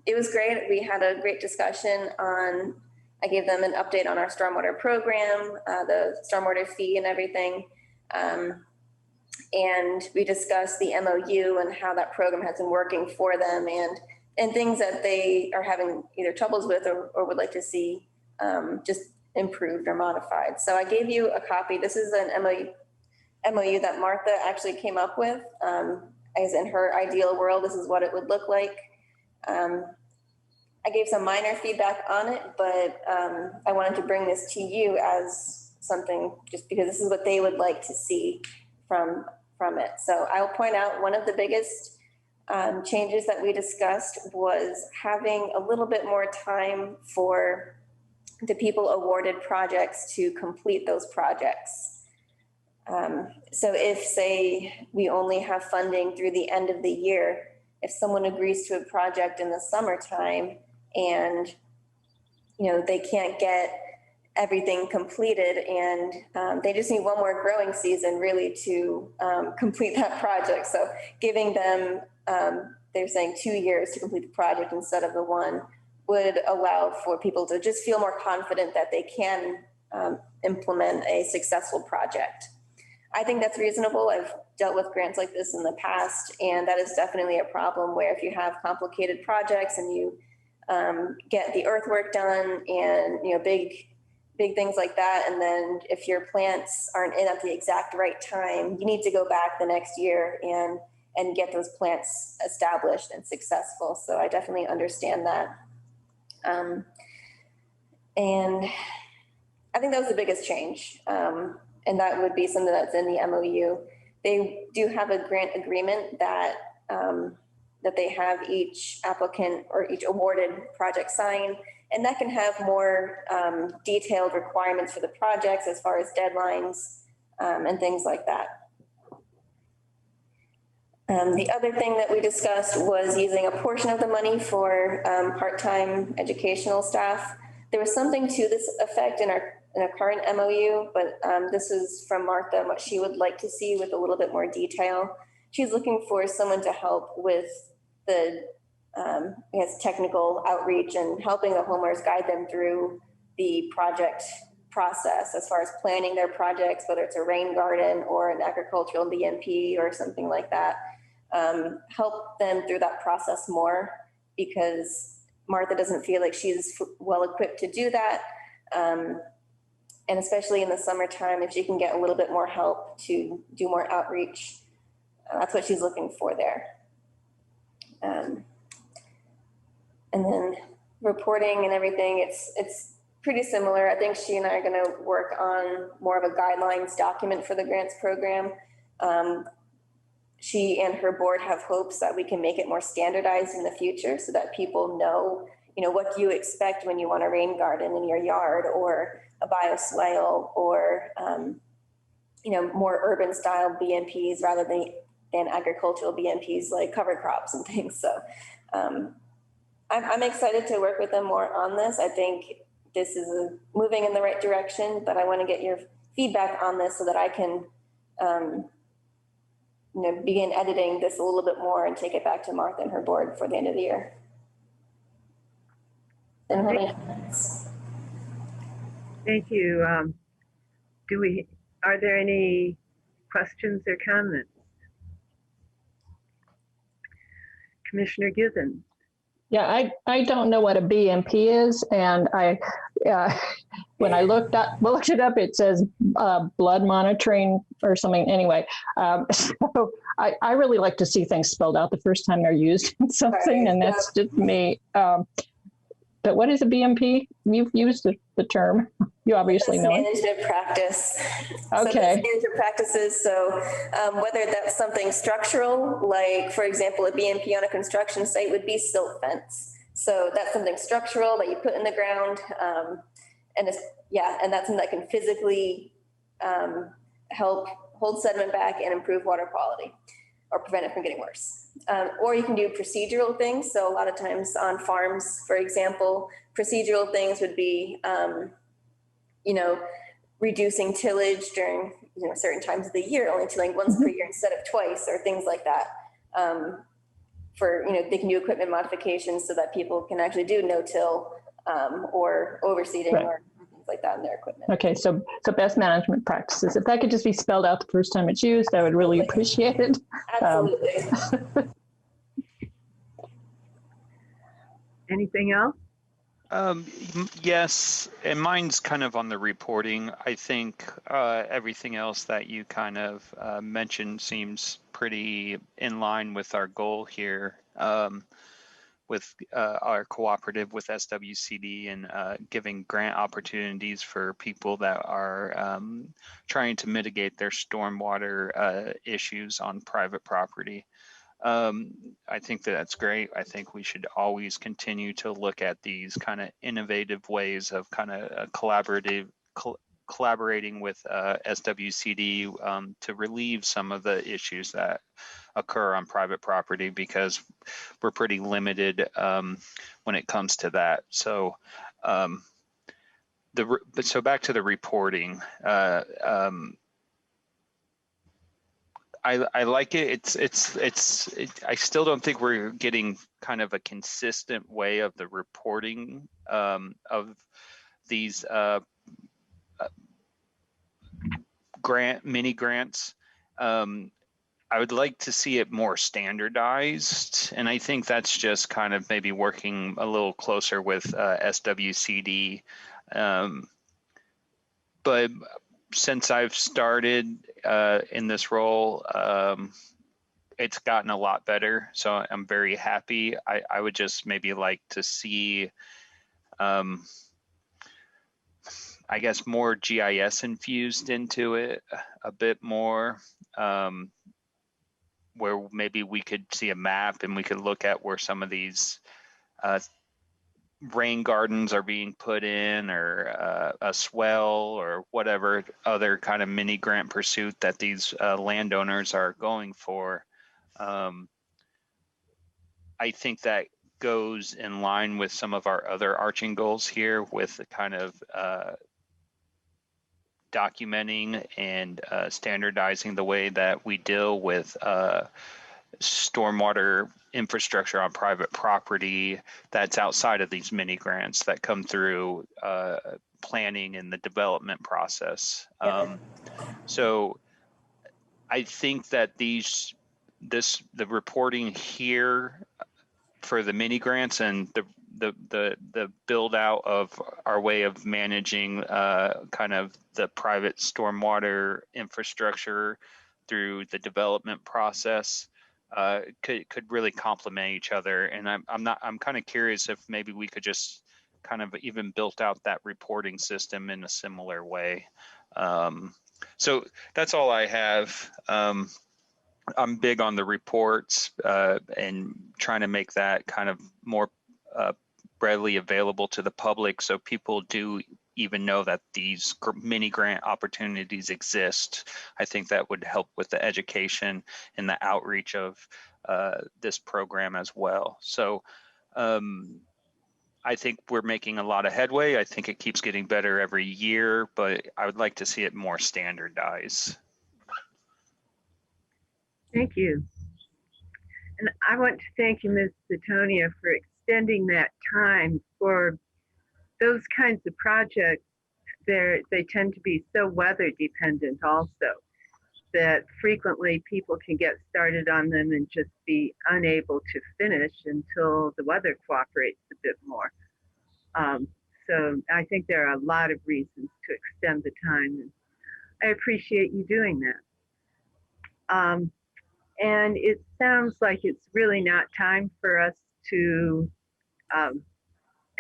it was great. We had a great discussion on, I gave them an update on our stormwater program, the stormwater fee and everything. And we discussed the MOU and how that program has been working for them and things that they are having either troubles with or would like to see just improved or modified. So I gave you a copy. This is an MOU that Martha actually came up with. As in her ideal world, this is what it would look like. I gave some minor feedback on it, but I wanted to bring this to you as something just because this is what they would like to see from it. So I'll point out one of the biggest changes that we discussed was having a little bit more time for the people awarded projects to complete those projects. So if, say, we only have funding through the end of the year, if someone agrees to a project in the summertime and, they can't get everything completed and they just need one more growing season really to complete that project. So giving them, they're saying 2 years to complete the project instead of the one would allow for people to just feel more confident that they can implement a successful project. I think that's reasonable. I've dealt with grants like this in the past, and that is definitely a problem where if you have complicated projects and you get the earthwork done and, big things like that, and then if your plants aren't in at the exact right time, you need to go back the next year and get those plants established and successful. So I definitely understand that. And I think that was the biggest change. And that would be something that's in the MOU. They do have a grant agreement that that they have each applicant or each awarded project sign, and that can have more detailed requirements for the projects as far as deadlines and things like that. The other thing that we discussed was using a portion of the money for part-time educational staff. There was something to this effect in our current MOU, but this is from Martha, what she would like to see with a little bit more detail. She's looking for someone to help with the technical outreach and helping the homeowners, guide them through the project process as far as planning their projects, whether it's a rain garden or an agricultural BMP or something like that. Help them through that process more because Martha doesn't feel like she's well equipped to do that. And especially in the summertime, if she can get a little bit more help to do more outreach, that's what she's looking for there. And then reporting and everything, it's pretty similar. I think she and I are going to work on more of a guidelines document for the grants program. She and her board have hopes that we can make it more standardized in the future so that people know, what do you expect when you want a rain garden in your yard or a bioswale or, more urban style BMPs rather than agricultural BMPs like cover crops and things. So I'm excited to work with them more on this. I think this is moving in the right direction, but I want to get your feedback on this so that I can begin editing this a little bit more and take it back to Martha and her board for the end of the year. Thank you. Are there any questions or comments? Commissioner Gibbons. Yeah, I don't know what a BMP is, and when I looked it up, it says blood monitoring or something. Anyway, so I really like to see things spelled out the first time they're used in something, and that's just me. But what is a BMP? You've used the term. You obviously know it. Management practice. Okay. So management practices. So whether that's something structural, like for example, a BMP on a construction site would be silt fence. So that's something structural that you put in the ground, and that's something that can physically help hold sediment back and improve water quality, or prevent it from getting worse. Or you can do procedural things. So a lot of times on farms, for example, procedural things would be, reducing tillage during, certain times of the year, only tilling once per year instead of twice, or things like that. They can do equipment modifications so that people can actually do no-till or overseeding, right, or things like that in their equipment. Okay, so best management practices. If that could just be spelled out the first time it's used, I would really appreciate it. Absolutely. Anything else? Yes, and mine's kind of on the reporting. I think everything else that you kind of mentioned seems pretty in line with our goal here, with our cooperative with SWCD and giving grant opportunities for people that are trying to mitigate their stormwater issues on private property. I think that's great. I think we should always continue to look at these kind of innovative ways of kind of collaborating with SWCD to relieve some of the issues that occur on private property, because we're pretty limited when it comes to that. So, so back to the reporting. I like it. I still don't think we're getting kind of a consistent way of the reporting of these mini grants. I would like to see it more standardized, and I think that's just kind of maybe working a little closer with SWCD. But since I've started in this role, it's gotten a lot better. So I'm very happy. I would just maybe like to see, I guess, more GIS infused into it a bit more, where maybe we could see a map and we could look at where some of these rain gardens are being put in, or a swell, or whatever other kind of mini grant pursuit that these landowners are going for. I think that goes in line with some of our other arching goals here, with the kind of documenting and standardizing the way that we deal with stormwater infrastructure on private property that's outside of these mini grants that come through planning and the development process. So I think that the reporting here for the mini grants and the build out of our way of managing kind of the private stormwater infrastructure through the development process could really complement each other. And I'm kind of curious if maybe we could just kind of even built out that reporting system in a similar way. So that's all I have. I'm big on the reports and trying to make that kind of more readily available to the public, so people do even know that these mini grant opportunities exist. I think that would help with the education and the outreach of this program as well. So I think we're making a lot of headway. I think it keeps getting better every year, but I would like to see it more standardized. Thank you. And I want to thank you, Ms. Sitonia, for extending that time for those kinds of projects. They tend to be so weather dependent also that frequently people can get started on them and just be unable to finish until the weather cooperates a bit more. So I think there are a lot of reasons to extend the time, and I appreciate you doing that. And it sounds like it's really not time for us to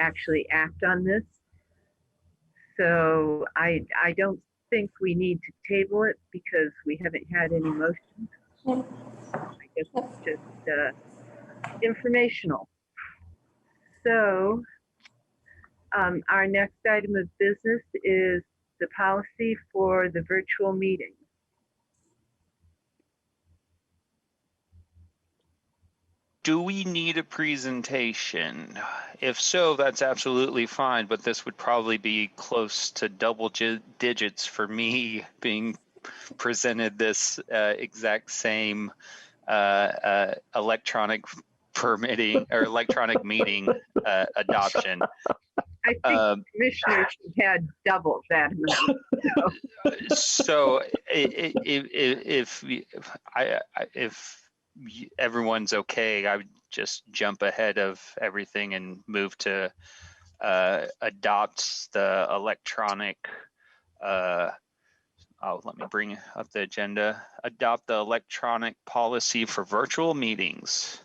actually act on this. So I don't think we need to table it because we haven't had any motions. I guess it's just informational. So our next item of business is the policy for the virtual meeting. Do we need a presentation? If so, that's absolutely fine, but this would probably be close to double digits for me being presented this exact same electronic permitting or electronic meeting adoption. I think commissioners had double that amount. So if everyone's okay, I would just jump ahead of everything and move to adopt the electronic. Let me bring up the agenda. Adopt the electronic policy for virtual meetings.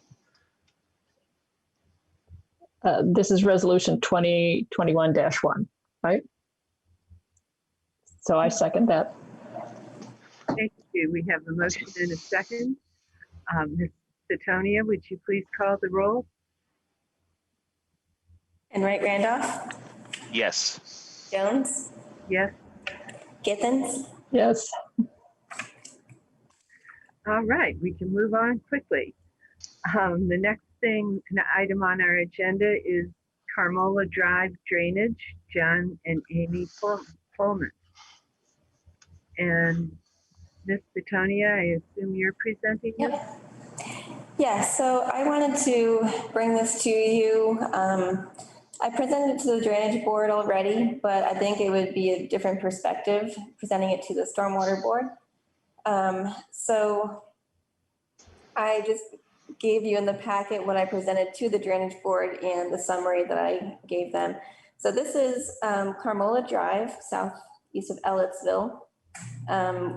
This is resolution 2021-1, right? So I second that. Thank you. We have a motion and a second. Ms. Sitonia, would you please call the roll? Enright Randolph, Yes. Jones, Yes. Githens, Yes. All right, we can move on quickly. The next an item on our agenda is Carmola Drive drainage, John and Amy Pullman. And Ms. Sitonia, I assume you're presenting this? Yep. Yeah, so I wanted to bring this to you. I presented it to the drainage board already, but I think it would be a different perspective presenting it to the stormwater board. So I just gave you in the packet what I presented to the drainage board and the summary that I gave them. So this is Carmola Drive, southeast of Ellettsville.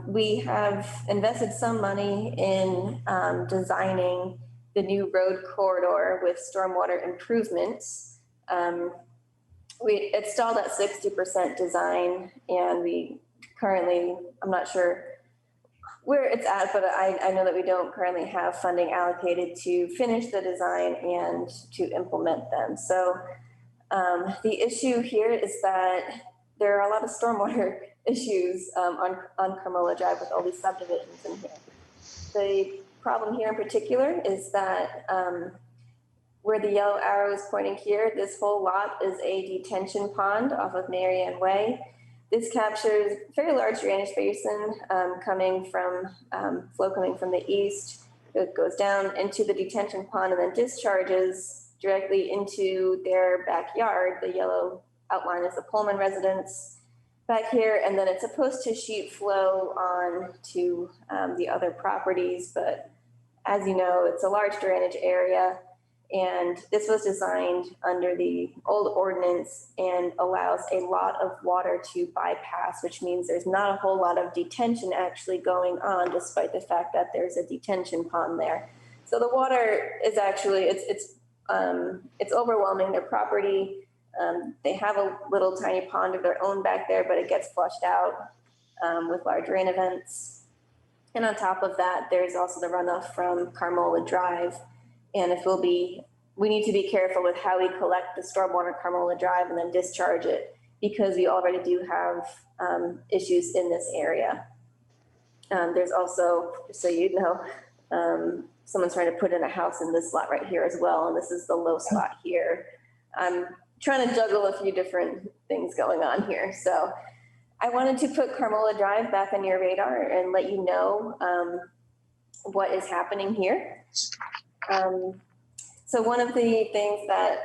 We have invested some money in designing the new road corridor with stormwater improvements. We installed at 60% design, and we currently, I'm not sure where it's at, but I know that we don't currently have funding allocated to finish the design and to implement them. So the issue here is that there are a lot of stormwater issues on Carmola Drive with all these subdivisions in here. The problem here in particular is that where the yellow arrow is pointing here, this whole lot is a detention pond off of Marianne Way. This captures a very large drainage basin coming from the east. It goes down into the detention pond and then discharges directly into their backyard. The yellow outline is the Pullman residence back here, and then it's supposed to sheet flow on to the other properties. But as you know, it's a large drainage area. And this was designed under the old ordinance and allows a lot of water to bypass, which means there's not a whole lot of detention actually going on, despite the fact that there's a detention pond there. So the water is actually, it's overwhelming their property. They have a little tiny pond of their own back there, but it gets flushed out with large rain events. And on top of that, there's also the runoff from Carmola Drive. And we need to be careful with how we collect the stormwater Carmola Drive and then discharge it, because we already do have issues in this area. There's also, just so you know, someone's trying to put in a house in this lot right here as well. And this is the low spot here. I'm trying to juggle a few different things going on here. So I wanted to put Carmola Drive back on your radar and let you know what is happening here. So one of the things that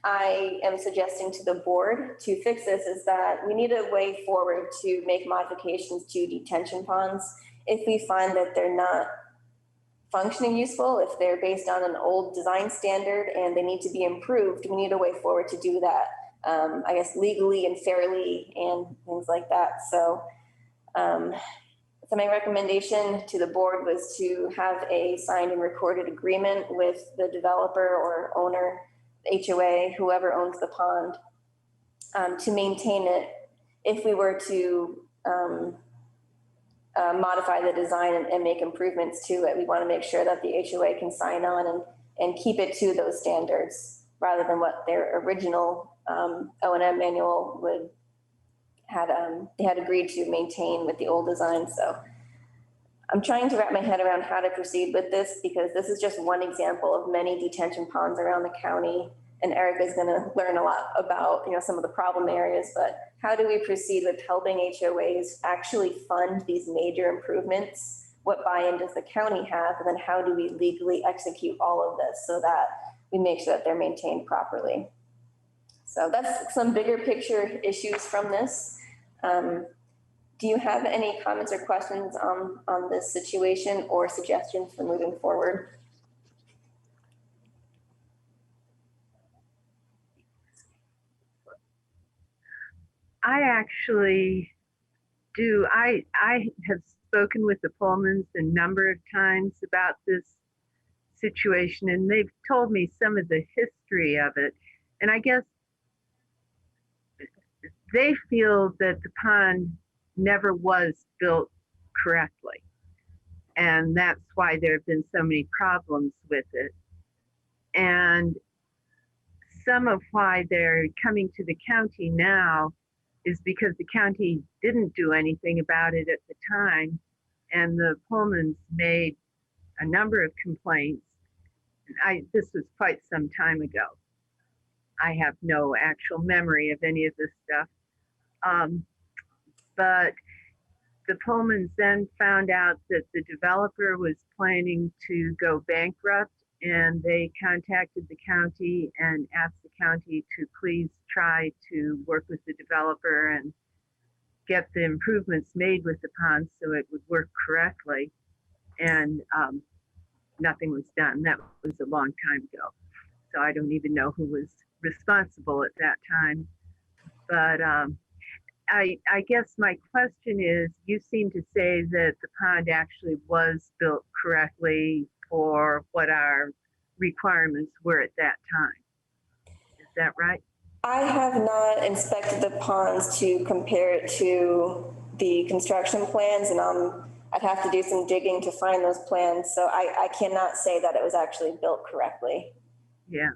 I am suggesting to the board to fix this is that we need a way forward to make modifications to detention ponds if we find that they're not functioning useful, if they're based on an old design standard and they need to be improved. We need a way forward to do that, I guess, legally and fairly and things like that. So my recommendation to the board was to have a signed and recorded agreement with the developer or owner, HOA, whoever owns the pond, to maintain it. If we were to modify the design and make improvements to it, we want to make sure that the HOA can sign on and keep it to those standards rather than what their original O&M manual they had agreed to maintain with the old design. So I'm trying to wrap my head around how to proceed with this, because this is just one example of many detention ponds around the county. And Erica is going to learn a lot about, some of the problem areas, but how do we proceed with helping HOAs actually fund these major improvements? What buy-in does the county have? And then how do we legally execute all of this so that we make sure that they're maintained properly? So that's some bigger picture issues from this. Do you have any comments or questions on this situation or suggestions for moving forward? I actually do. I have spoken with the Pullmans a number of times about this situation, and they've told me some of the history of it. And I guess they feel that the pond never was built correctly. And that's why there have been so many problems with it. And some of why they're coming to the county now is because the county didn't do anything about it at the time. And the Pullmans made a number of complaints. This was quite some time ago. I have no actual memory of any of this stuff. But the Pullmans then found out that the developer was planning to go bankrupt, and they contacted the county and asked the county to please try to work with the developer and get the improvements made with the pond so it would work correctly. And nothing was done. That was a long time ago. So I don't even know who was responsible at that time. But I guess my question is, you seem to say that the pond actually was built correctly for what our requirements were at that time. Is that right? I have not inspected the ponds to compare it to the construction plans, and I'd have to do some digging to find those plans. So I cannot say that it was actually built correctly. Yeah.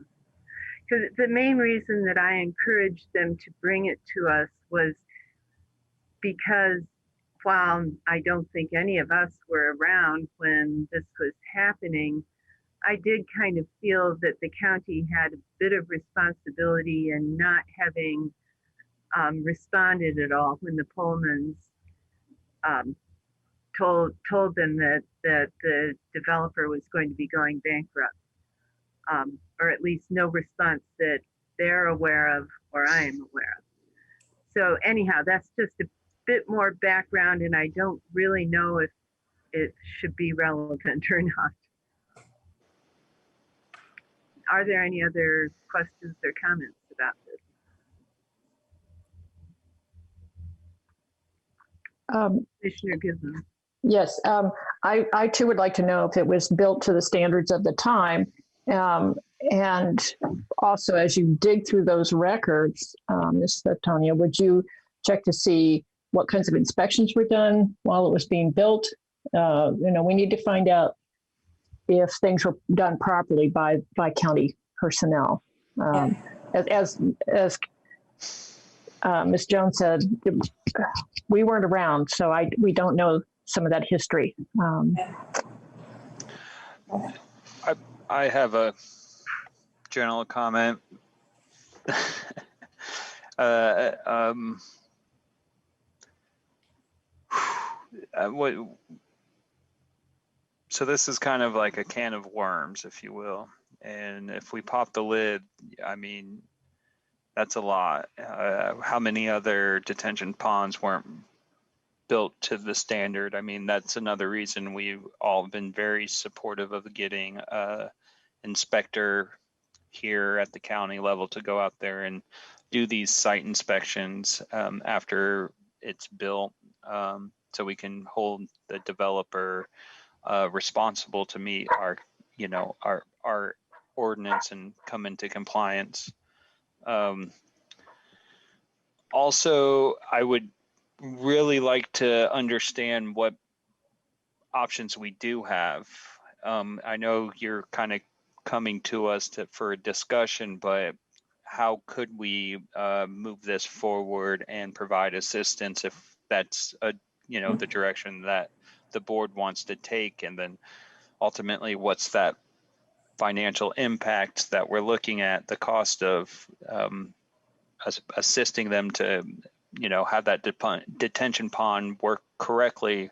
Because the main reason that I encouraged them to bring it to us was because while I don't think any of us were around when this was happening, I did kind of feel that the county had a bit of responsibility in not having responded at all when the Pullmans told them that the developer was going to be going bankrupt, or at least no response that they're aware of or I am aware of. So anyhow, that's just a bit more background, and I don't really know if it should be relevant or not. Are there any other questions or comments about this? Commissioner Gibson. Yes, I too would like to know if it was built to the standards of the time. And also, as you dig through those records, Ms. Latonia, would you check to see what kinds of inspections were done while it was being built? We need to find out if things were done properly by county personnel. As Ms. Jones said, we weren't around, so we don't know some of that history. I have a general comment. So this is kind of like a can of worms, if you will. And if we pop the lid, I mean, that's a lot. How many other detention ponds weren't built to the standard? I mean, that's another reason we've all been very supportive of getting inspector here at the county level to go out there and do these site inspections after it's built, so we can hold the developer responsible to meet our, you know, our ordinance and come into compliance. Also, I would really like to understand what options we do have. I know you're kind of coming to us for a discussion, but how could we move this forward and provide assistance if that's you know, the direction that the board wants to take? And then ultimately, what's that financial impact that we're looking at, the cost of assisting them to, you know, have that detention pond work correctly.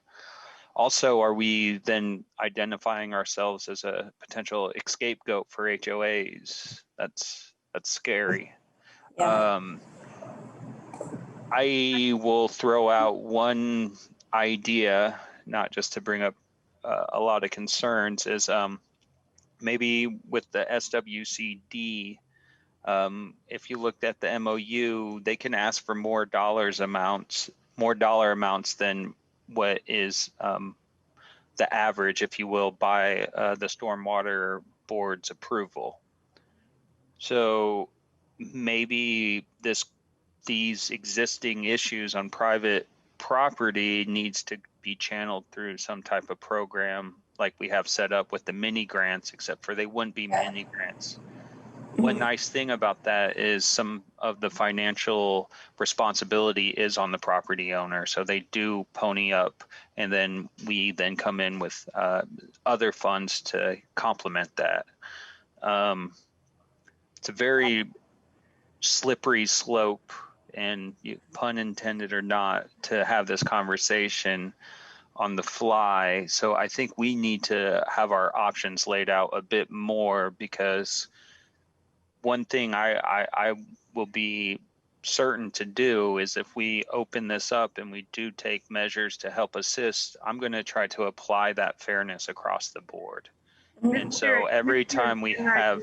Also, are we then identifying ourselves as a potential scapegoat for HOAs? That's scary. Yeah. I will throw out one idea, not just to bring up a lot of concerns, is maybe with the SWCD, if you looked at the MOU, they can ask for more dollar amounts than what is the average, if you will, by the Stormwater Board's approval. So maybe these existing issues on private property needs to be channeled through some type of program like we have set up with the mini grants, except for they wouldn't be mini grants. One nice thing about that is some of the financial responsibility is on the property owner. So they do pony up, and then we then come in with other funds to complement that. It's a very slippery slope, and pun intended or not, to have this conversation on the fly. So I think we need to have our options laid out a bit more, because one thing I will be certain to do is if we open this up and we do take measures to help assist, I'm going to try to apply that fairness across the board. And so every time we have,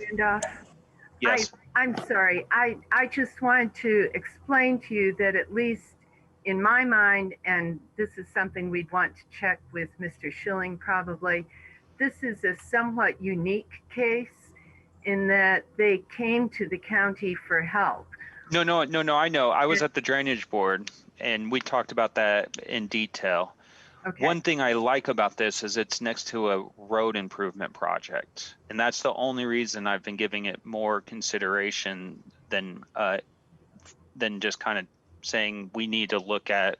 yes, I'm sorry. I just wanted to explain to you that at least in my mind, and this is something we'd want to check with Mr. Schilling probably, this is a somewhat unique case in that they came to the county for help. No, I know. I was at the drainage board and we talked about that in detail. Okay. One thing I like about this is it's next to a road improvement project. And that's the only reason I've been giving it more consideration than just kind of saying we need to look at,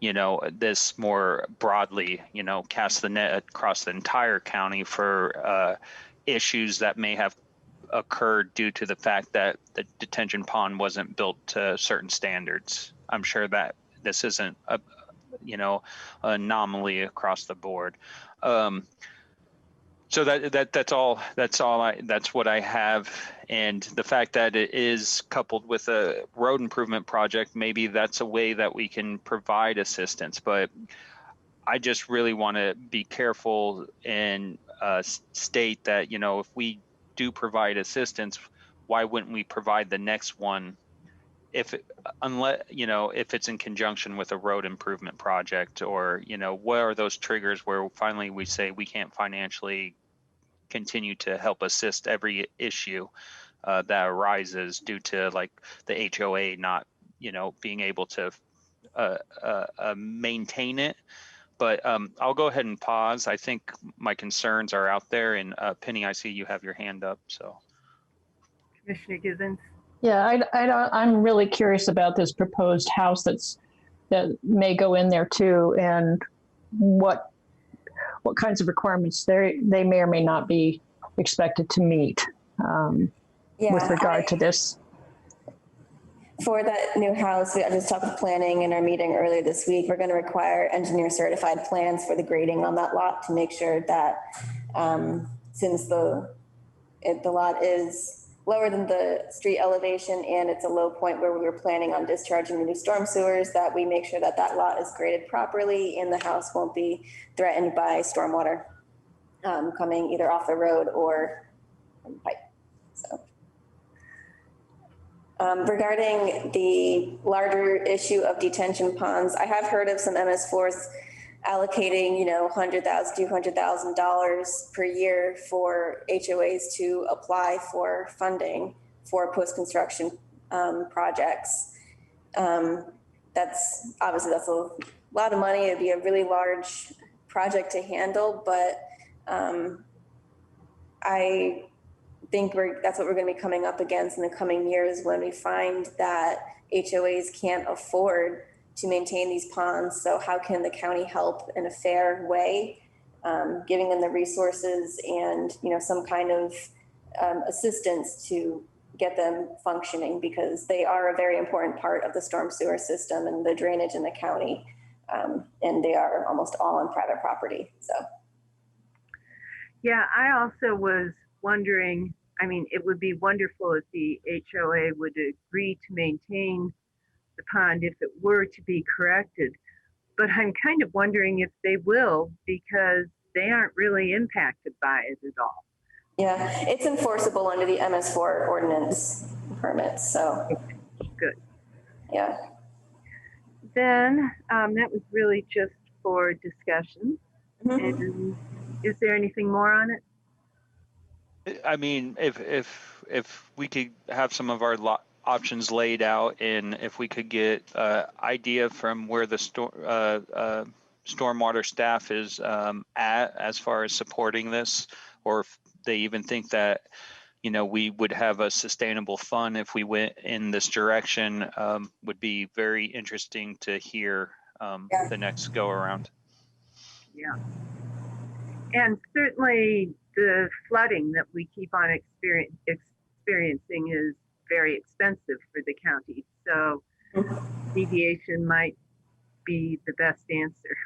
you know, this more broadly, you know, cast the net across the entire county for issues that may have occurred due to the fact that the detention pond wasn't built to certain standards. I'm sure that this isn't a, you know, anomaly across the board. So that's what I have. And the fact that it is coupled with a road improvement project, maybe that's a way that we can provide assistance. But I just really want to be careful and state that, you know, if we do provide assistance, why wouldn't we provide the next one unless, you know, if it's in conjunction with a road improvement project, or, you know, what are those triggers where finally we say we can't financially continue to help assist every issue that arises due to like the HOA not, you know, being able to maintain it. But I'll go ahead and pause. I think my concerns are out there. And Penny, I see you have your hand up. So, Commissioner Givens. Yeah, I'm really curious about this proposed house that may go in there too, and what kinds of requirements they may or may not be expected to meet with regard to this. For that new house, I just talked with planning in our meeting earlier this week. We're going to require engineer certified plans for the grading on that lot to make sure that since the lot is lower than the street elevation and it's a low point where we were planning on discharging the new storm sewers, that we make sure that that lot is graded properly and the house won't be threatened by stormwater coming either off the road or from pipe. So. Regarding the larger issue of detention ponds, I have heard of some MS4s allocating, $100,000, $200,000 per year for HOAs to apply for funding for post-construction projects. That's a lot of money. It'd be a really large project to handle, but I think that's what we're going to be coming up against in the coming years when we find that HOAs can't afford to maintain these ponds. So how can the county help in a fair way, giving them the resources and some kind of assistance to get them functioning, because they are a very important part of the storm sewer system and the drainage in the county, and they are almost all on private property. So yeah, I also was wondering, it would be wonderful if the HOA would agree to maintain the pond if it were to be corrected. But I'm kind of wondering if they will, because they aren't really impacted by it at all. Yeah, it's enforceable under the MS4 ordinance permits. So okay, good. Yeah. Then that was really just for discussion. Mm-hmm. And is there anything more on it? If we could have some of our options laid out, and if we could get idea from where the stormwater staff is at as far as supporting this, or if they even think that we would have a sustainable fund if we went in this direction, would be very interesting to hear the next go around. Yeah, and certainly the flooding that we keep on experiencing is very expensive for the county. So deviation might be the best answer.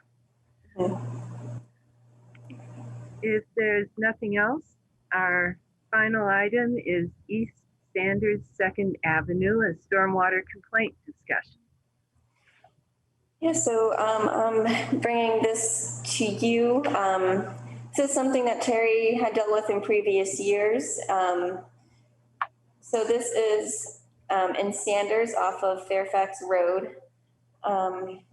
If there's nothing else, our final item is East Sanders 2nd Avenue, a stormwater complaint discussion. Yeah, so I'm bringing this to you. This is something that Terry had dealt with in previous years. So this is in Sanders off of Fairfax Road.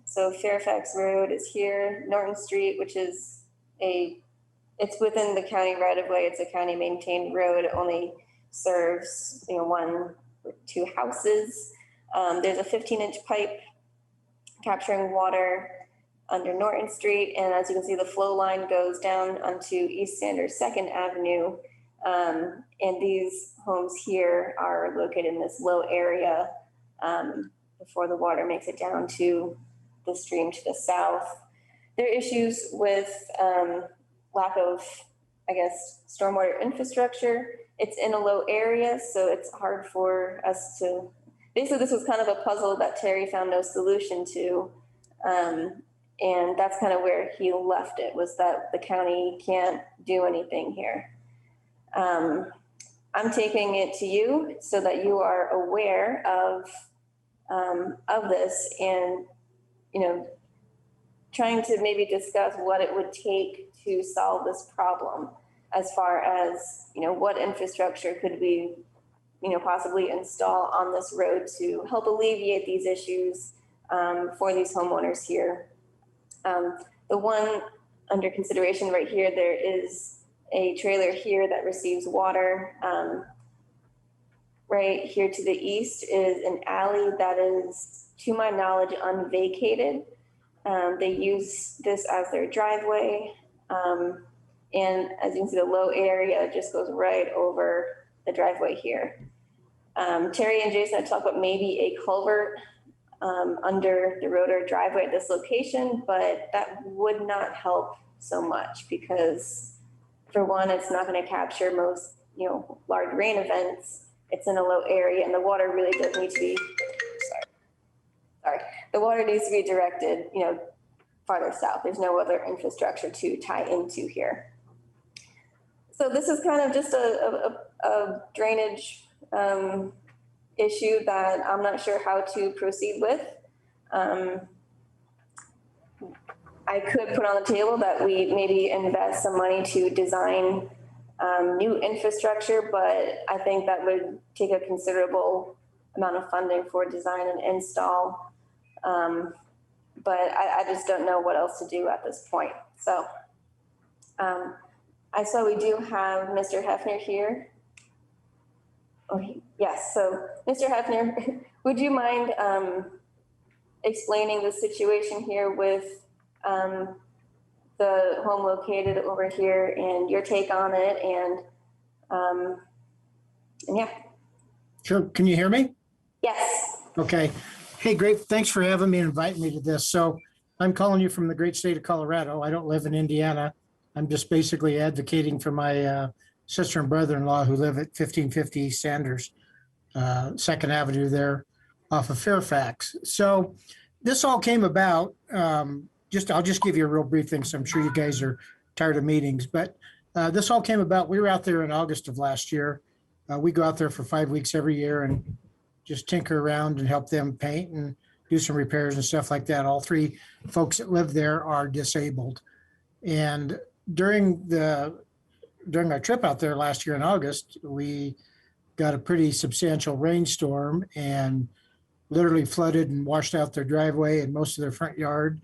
So Fairfax Road is here, Norton Street, which is it's within the county right of way. It's a county maintained road. It only serves, 1 or 2 houses. There's a 15-inch pipe capturing water under Norton Street. And as you can see, the flow line goes down onto East Sanders 2nd Avenue. And these homes here are located in this low area before the water makes it down to the stream to the south. There are issues with lack of, stormwater infrastructure. It's in a low area, so it's hard for us to, basically this was kind of a puzzle that Terry found no solution to. And that's kind of where he left it, was that the county can't do anything here. I'm taking it to you so that you are aware of this and, trying to maybe discuss what it would take to solve this problem, as far as, what infrastructure could we, possibly install on this road to help alleviate these issues for these homeowners here. The one under consideration right here, there is a trailer here that receives water. Right here to the east is an alley that is, to my knowledge, unvacated. They use this as their driveway. And as you can see, the low area just goes right over the driveway here. Terry and Jason had talked about maybe a culvert under the road or driveway at this location, but that would not help so much because, for one, it's not going to capture most, large rain events. It's in a low area and the water really does need to be the water needs to be directed, farther south. There's no other infrastructure to tie into here. So this is kind of just a drainage issue that I'm not sure how to proceed with. I could put on the table that we maybe invest some money to design new infrastructure, but I think that would take a considerable amount of funding for design and install. But I just don't know what else to do at this point. So I saw we do have Mr. Hefner here. Oh, yes, so Mr. Hefner, would you mind explaining the situation here with the home located over here and your take on it and yeah. Sure. Can you hear me? Yes. Okay. Hey, great. Thanks for having me and inviting me to this. So I'm calling you from the great state of Colorado. I don't live in Indiana. I'm just basically advocating for my sister and brother-in-law who live at 1550 Sanders, 2nd Avenue there off of Fairfax. So this all came about, I'll just give you a real brief thing. So I'm sure you guys are tired of meetings, but this all came about. We were out there in August of last year. We go out there for 5 weeks every year and just tinker around and help them paint and do some repairs and stuff like that. All 3 folks that live there are disabled. And during our trip out there last year in August, we got a pretty substantial rainstorm and literally flooded and washed out their driveway and most of their front yard.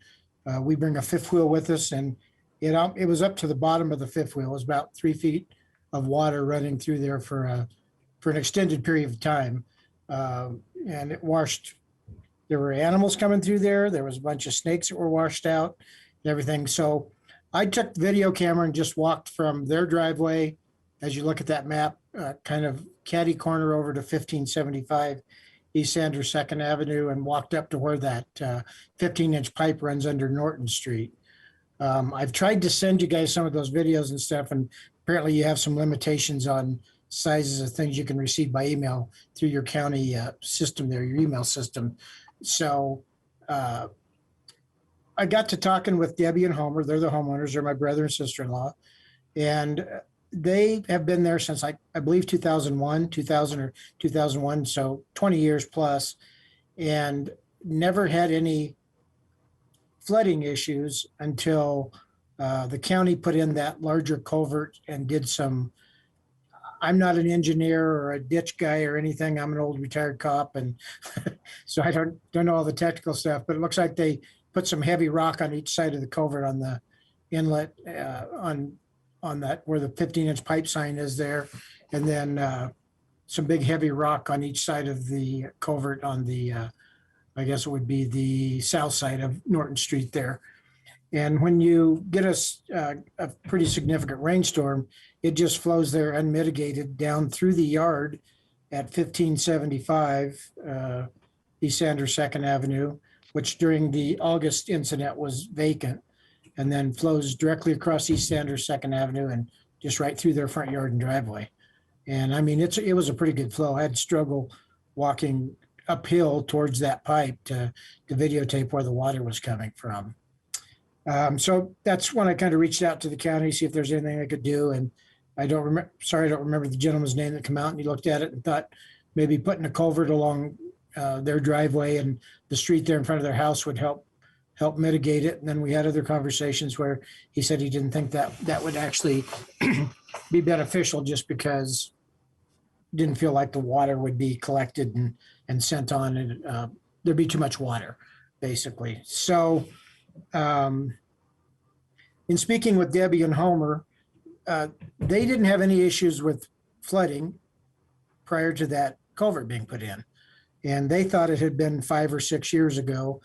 We bring a 5th wheel with us, and it was up to the bottom of the 5th wheel. It was about 3 feet of water running through there for an extended period of time. And it washed, there were animals coming through there. There was a bunch of snakes that were washed out and everything. So I took the video camera and just walked from their driveway, as you look at that map, kind of catty corner over to 1575 East Sanders 2nd Avenue and walked up to where that 15-inch pipe runs under Norton Street. I've tried to send you guys some of those videos and stuff, and apparently you have some limitations on sizes of things you can receive by email through your county system there, your email system. So I got to talking with Debbie and Homer. They're the homeowners. They're my brother and sister-in-law. And they have been there since I believe 2000 or 2001, so 20 years plus, and never had any flooding issues until the county put in that larger culvert and did some. I'm not an engineer or a ditch guy or anything. I'm an old retired cop, and so I don't know all the technical stuff. But it looks like they put some heavy rock on each side of the culvert on the inlet on that where the 15-inch pipe sign is there, and then some big heavy rock on each side of the culvert on the I guess it would be the south side of Norton Street there. And when you get a pretty significant rainstorm, it just flows there unmitigated down through the yard at 1575 East Sanders 2nd Avenue, which during the August incident was vacant, and then flows directly across East Sanders 2nd Avenue and just right through their front yard and driveway. And I mean, it was a pretty good flow. I had to struggle walking uphill towards that pipe to videotape where the water was coming from. So that's when I kind of reached out to the county, see if there's anything I could do. And I don't remember the gentleman's name that came out, and he looked at it and thought maybe putting a culvert along their driveway and the street there in front of their house would help mitigate it. And then we had other conversations where he said he didn't think that would actually be beneficial, just because he didn't feel like the water would be collected and sent on, and there'd be too much water, basically. So in speaking with Debbie and Homer, they didn't have any issues with flooding prior to that culvert being put in. And they thought it had been 5 or 6 years ago.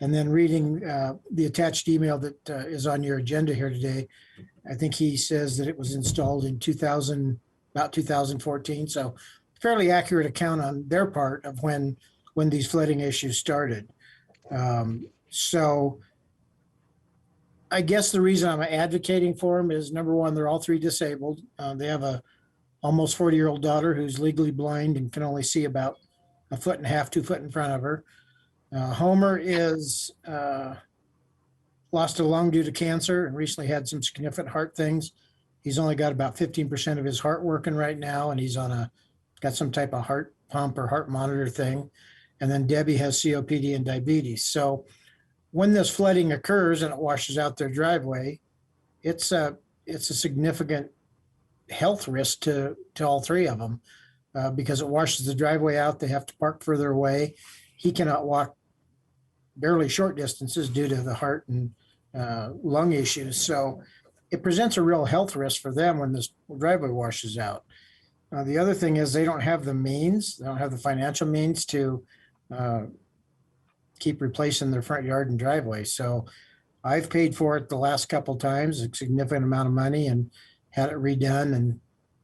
And then reading the attached email that is on your agenda here today, I think he says that it was installed in about 2014. So fairly accurate account on their part of when these flooding issues started. So I guess the reason I'm advocating for them is, number one, they're all 3 disabled. They have a almost 40-year-old daughter who's legally blind and can only see about 1.5 feet, 2 feet in front of her. Homer is lost a lung due to cancer and recently had some significant heart things. He's only got about 15% of his heart working right now, and he's got some type of heart pump or heart monitor thing. And then Debbie has COPD and diabetes. So when this flooding occurs and it washes out their driveway, it's a significant health risk to all three of them because it washes the driveway out. They have to park further away. He cannot walk barely short distances due to the heart and lung issues. So it presents a real health risk for them when this driveway washes out. The other thing is they don't have the means, they don't have the financial means to keep replacing their front yard and driveway. So I've paid for it the last couple times, a significant amount of money, and had it redone and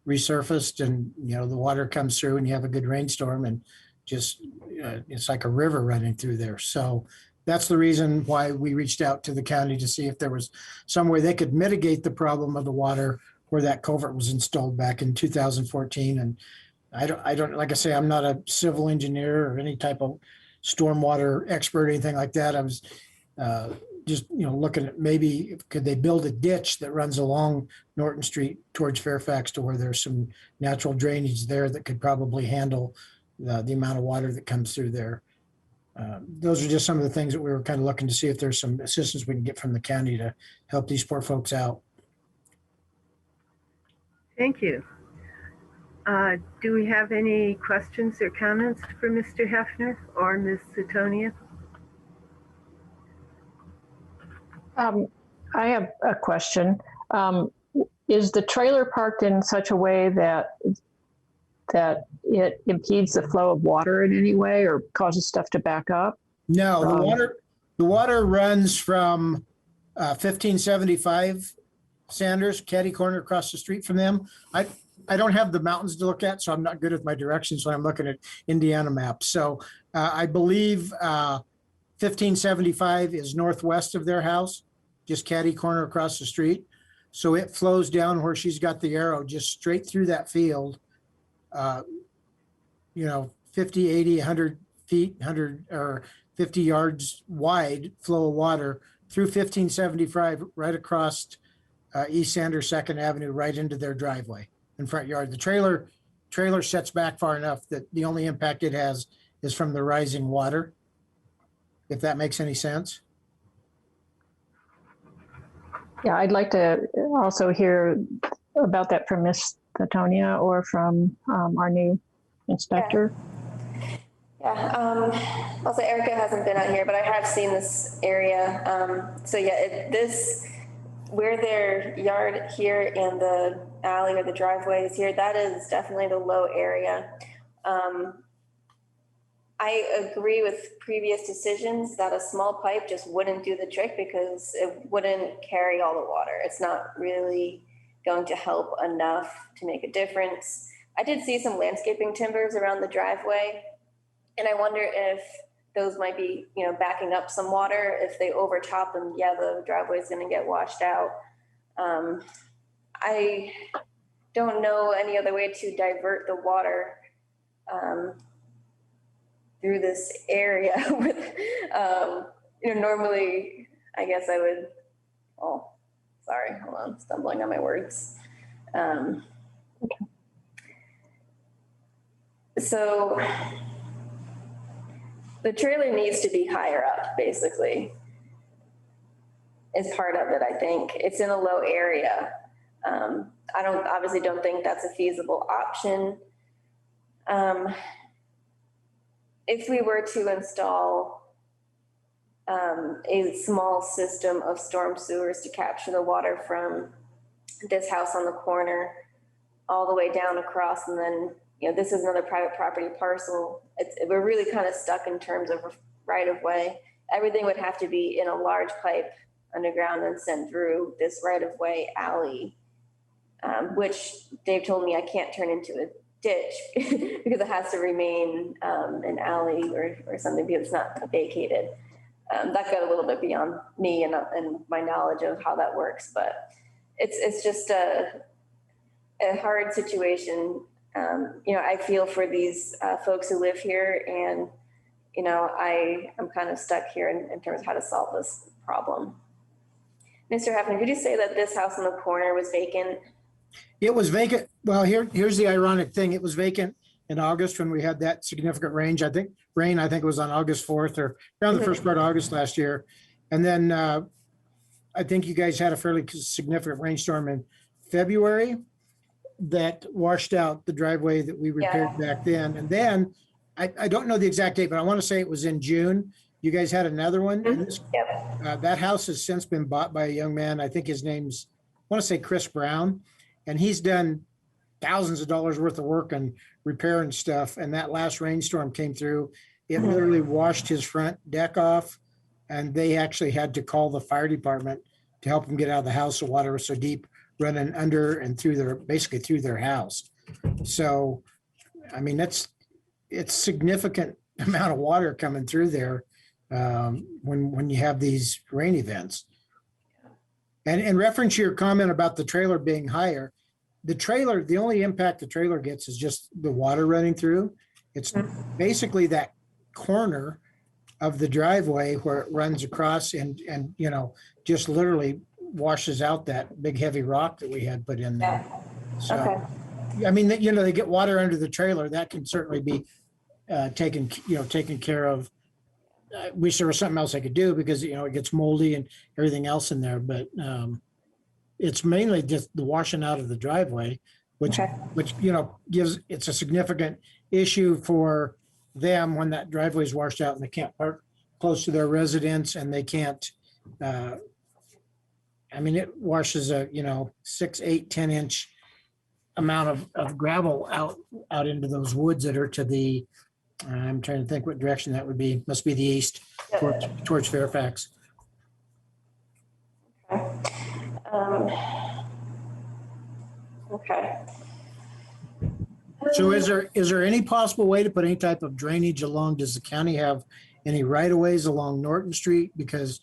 resurfaced. And, the water comes through and you have a good rainstorm and just, it's like a river running through there. So that's the reason why we reached out to the county to see if there was some way they could mitigate the problem of the water where that culvert was installed back in 2014. And I don't, like I say, I'm not a civil engineer or any type of stormwater expert or anything like that. I was just, looking at maybe could they build a ditch that runs along Norton Street towards Fairfax to where there's some natural drainage there that could probably handle the amount of water that comes through there. Those are just some of the things that we were kind of looking to see if there's some assistance we can get from the county to help these poor folks out. Thank you. Do we have any questions or comments for Mr. Hefner or Ms. Sutonia? I have a question. Is the trailer parked in such a way that it impedes the flow of water in any way or causes stuff to back up? No, the water runs from 1575 Sanders, Caddy Corner across the street from them. I don't have the mountains to look at, so I'm not good with my directions when I'm looking at Indiana maps. So I believe 1575 is northwest of their house, just Caddy Corner across the street. So it flows down where she's got the arrow, just straight through that field, 50, 80, 100 feet, 100 or 50 yards wide flow of water through 1575 right across East Sanders 2nd Avenue right into their driveway and front yard. The trailer sets back far enough that the only impact it has is from the rising water, if that makes any sense. Yeah, I'd like to also hear about that from Ms. Tatonia or from our new inspector. Yeah, also Erica hasn't been out here, but I have seen this area. So yeah, where their yard here and the alley or the driveway is here, that is definitely the low area. I agree with previous decisions that a small pipe just wouldn't do the trick because it wouldn't carry all the water. It's not really going to help enough to make a difference. I did see some landscaping timbers around the driveway, and I wonder if those might be, backing up some water. If they overtop them, yeah, the driveway is going to get washed out. I don't know any other way to divert the water through this area. Normally, I guess I would, sorry, hold on, stumbling on my words. So the trailer needs to be higher up, basically, is part of it, I think. It's in a low area. I obviously don't think that's a feasible option. If we were to install a small system of storm sewers to capture the water from this house on the corner all the way down across, and then, this is another private property parcel. We're really kind of stuck in terms of right of way. Everything would have to be in a large pipe underground and sent through this right of way alley, which Dave told me I can't turn into a ditch because it has to remain an alley or something because it's not vacated. That got a little bit beyond me and my knowledge of how that works, but it's just a hard situation. I feel for these folks who live here, and I'm kind of stuck here in terms of how to solve this problem. Mr. Hefner, did you say that this house in the corner was vacant? It was vacant. Well, here's the ironic thing. It was vacant in August when we had that significant rain. I think it was on August 4th or around the first part of August last year. And then I think you guys had a fairly significant rainstorm in February that washed out the driveway that we repaired back then. And then I don't know the exact date, but I want to say it was in June. You guys had another one. And that house has since been bought by a young man. I think his name's, I want to say Chris Brown. And he's done thousands of dollars worth of work and repair and stuff. And that last rainstorm came through. It literally washed his front deck off. And they actually had to call the fire department to help them get out of the house. The water was so deep, running under and basically through their house. So, I mean, it's significant amount of water coming through there when you have these rain events. And in reference to your comment about the trailer being higher, the only impact the trailer gets is just the water running through. It's basically that corner of the driveway where it runs across and just literally washes out that big heavy rock that we had put in there. So, I mean, they get water under the trailer. That can certainly be taken care of. Wish there was something else I could do because, it gets moldy and everything else in there. But it's mainly just the washing out of the driveway, which it's a significant issue for them when that driveway is washed out and they can't park close to their residence and they can't, it washes a, 6, 8, 10 inch amount of gravel out into those woods that are to the, I'm trying to think what direction that would be. Must be the east towards Fairfax. Okay. So is there any possible way to put any type of drainage along? Does the county have any right of ways along Norton Street? Because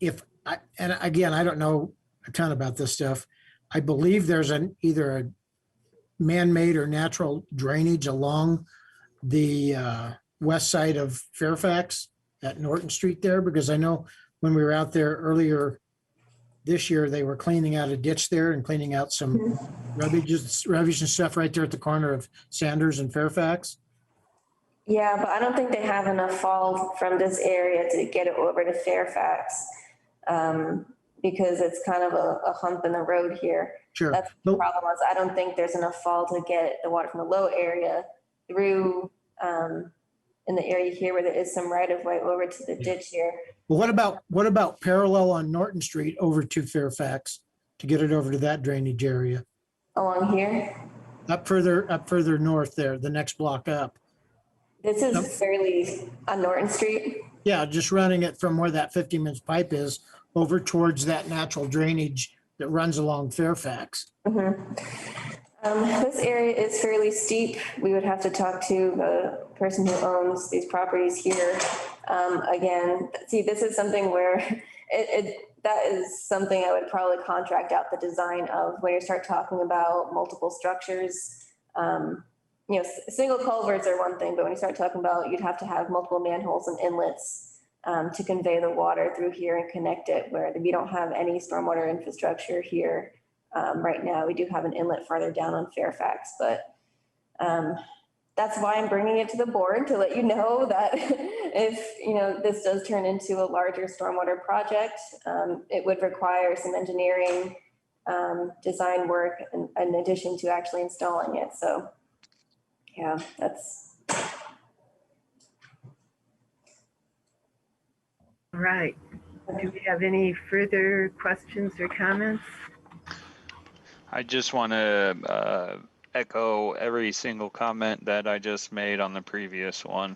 and again, I don't know a ton about this stuff. I believe there's either a man-made or natural drainage along the west side of Fairfax at Norton Street there, because I know when we were out there earlier this year, they were cleaning out a ditch there and cleaning out some rubbish and stuff right there at the corner of Sanders and Fairfax. Yeah, but I don't think they have enough fall from this area to get it over to Fairfax because it's kind of a hump in the road here. Sure. That's the problem is I don't think there's enough fall to get the water from the low area through in the area here where there is some right of way over to the ditch here. Well, what about parallel on Norton Street over to Fairfax to get it over to that drainage area? Along here? Up further north there, the next block up. This is fairly on Norton Street? Yeah, just running it from where that 50-inch pipe is over towards that natural drainage that runs along Fairfax. This area is fairly steep. We would have to talk to the person who owns these properties here. Again, see, this is something where that is something I would probably contract out the design of when you start talking about multiple structures. Single culverts are one thing, but when you start talking about, you'd have to have multiple manholes and inlets to convey the water through here and connect it, where we don't have any stormwater infrastructure here. Right now, we do have an inlet farther down on Fairfax, but that's why I'm bringing it to the board to let you know that if this does turn into a larger stormwater project, it would require some engineering design work in addition to actually installing it. So, yeah, that's. All right. Do we have any further questions or comments? I just want to echo every single comment that I just made on the previous one.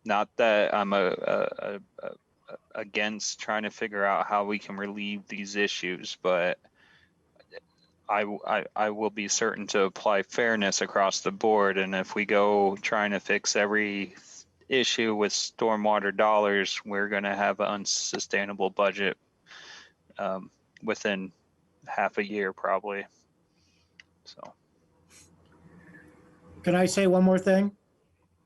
Not that I'm against trying to figure out how we can relieve these issues, but I will be certain to apply fairness across the board. And if we go trying to fix every issue with stormwater dollars, we're going to have an unsustainable budget within half a year probably. So can I say one more thing?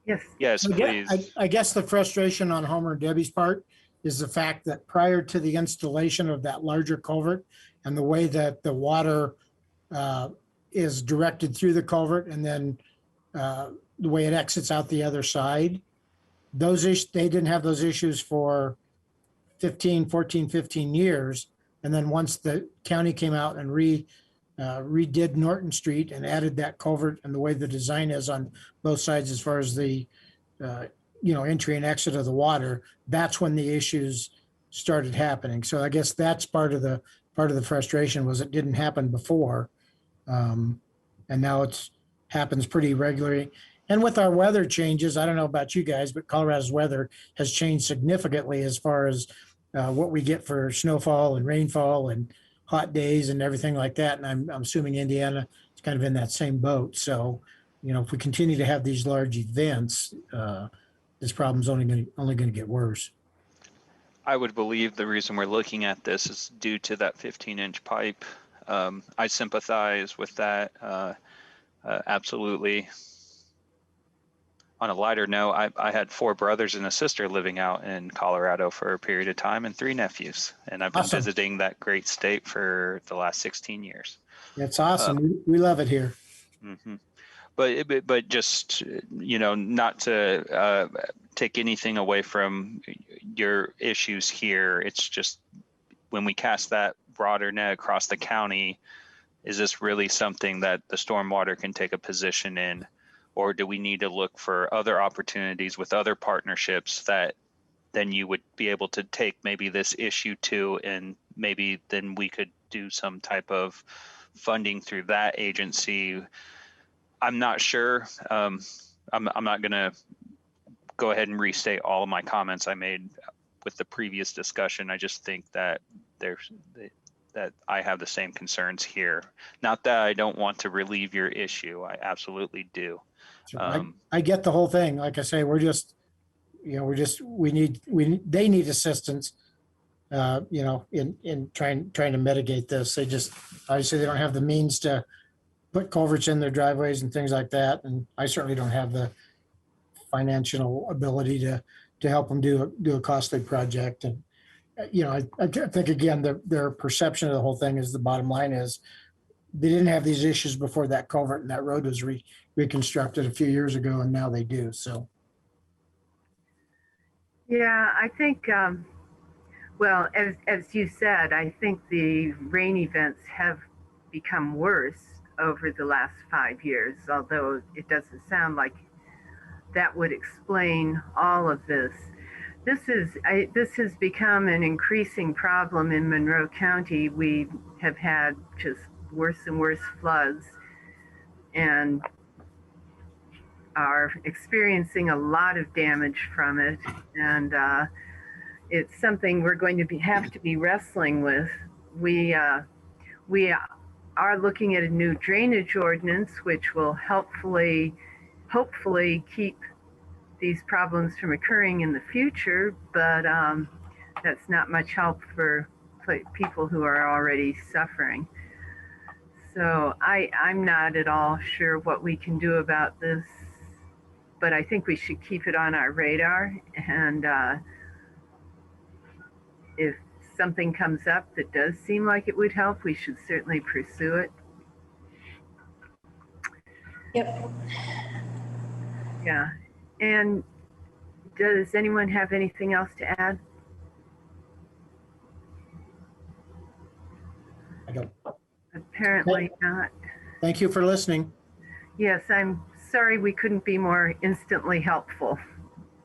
Yes. Yes, please. I guess the frustration on Homer and Debbie's part is the fact that prior to the installation of that larger culvert and the way that the water is directed through the culvert and then the way it exits out the other side, they didn't have those issues for 15 years. And then once the county came out and redid Norton Street and added that culvert and the way the design is on both sides as far as the entry and exit of the water, that's when the issues started happening. So I guess that's part of the frustration was it didn't happen before. And now it's happens pretty regularly. And with our weather changes, I don't know about you guys, but Colorado's weather has changed significantly as far as what we get for snowfall and rainfall and hot days and everything like that. And I'm assuming Indiana is kind of in that same boat. So, if we continue to have these large events, this problem's only going to get worse. I would believe the reason we're looking at this is due to that 15-inch pipe. I sympathize with that. Absolutely. On a lighter note, I had 4 brothers and a sister living out in Colorado for a period of time and 3 nephews. And I've been Awesome. visiting that great state for the last 16 years. It's awesome. We love it here. Mm-hmm. But just, not to take anything away from your issues here. It's just when we cast that broader net across the county, is this really something that the stormwater can take a position in? Or do we need to look for other opportunities with other partnerships that then you would be able to take maybe this issue to, and maybe then we could do some type of funding through that agency? I'm not sure. I'm not going to go ahead and restate all of my comments I made with the previous discussion. I just think that that I have the same concerns here. Not that I don't want to relieve your issue. I absolutely do. I get the whole thing. Like I say, they need assistance, in trying to mitigate this. They just, obviously they don't have the means to put culverts in their driveways and things like that. And I certainly don't have the financial ability to help them do a costly project. And, I think again, their perception of the whole thing is the bottom line is they didn't have these issues before that culvert and that road was reconstructed a few years ago, and now they do. So. Yeah, I think, well, as you said, I think the rain events have become worse over the last 5 years, although it doesn't sound like that would explain all of this. This has become an increasing problem in Monroe County. We have had just worse and worse floods and are experiencing a lot of damage from it. And it's something we're going to have to be wrestling with. We are looking at a new drainage ordinance, which will hopefully keep these problems from occurring in the future, but that's not much help for people who are already suffering. So I'm not at all sure what we can do about this, but I think we should keep it on our radar. And if something comes up that does seem like it would help, we should certainly pursue it. Yep. Yeah. And does anyone have anything else to add? I don't. Apparently not. Thank you for listening. Yes, I'm sorry we couldn't be more instantly helpful,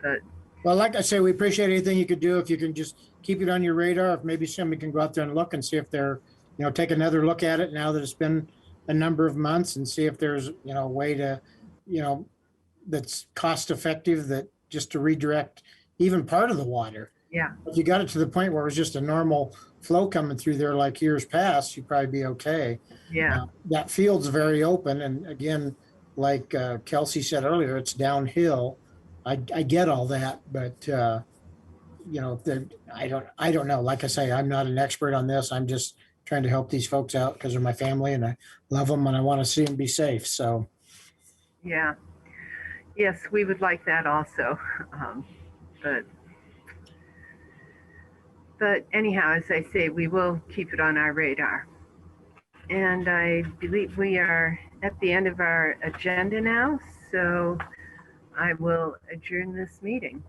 but. Well, like I say, we appreciate anything you could do. If you can just keep it on your radar, if maybe somebody can go out there and look and see if they're, take another look at it now that it's been a number of months and see if there's, a way to, that's cost effective, that just to redirect even part of the water. Yeah. If you got it to the point where it was just a normal flow coming through there like years past, you'd probably be okay. Yeah. That field's very open. And again, like Kelsey said earlier, it's downhill. I get all that, but I don't know. Like I say, I'm not an expert on this. I'm just trying to help these folks out because they're my family and I love them and I want to see them be safe. So. Yeah. Yes, we would like that also. Um, but anyhow, as I say, we will keep it on our radar. And I believe we are at the end of our agenda now, so I will adjourn this meeting.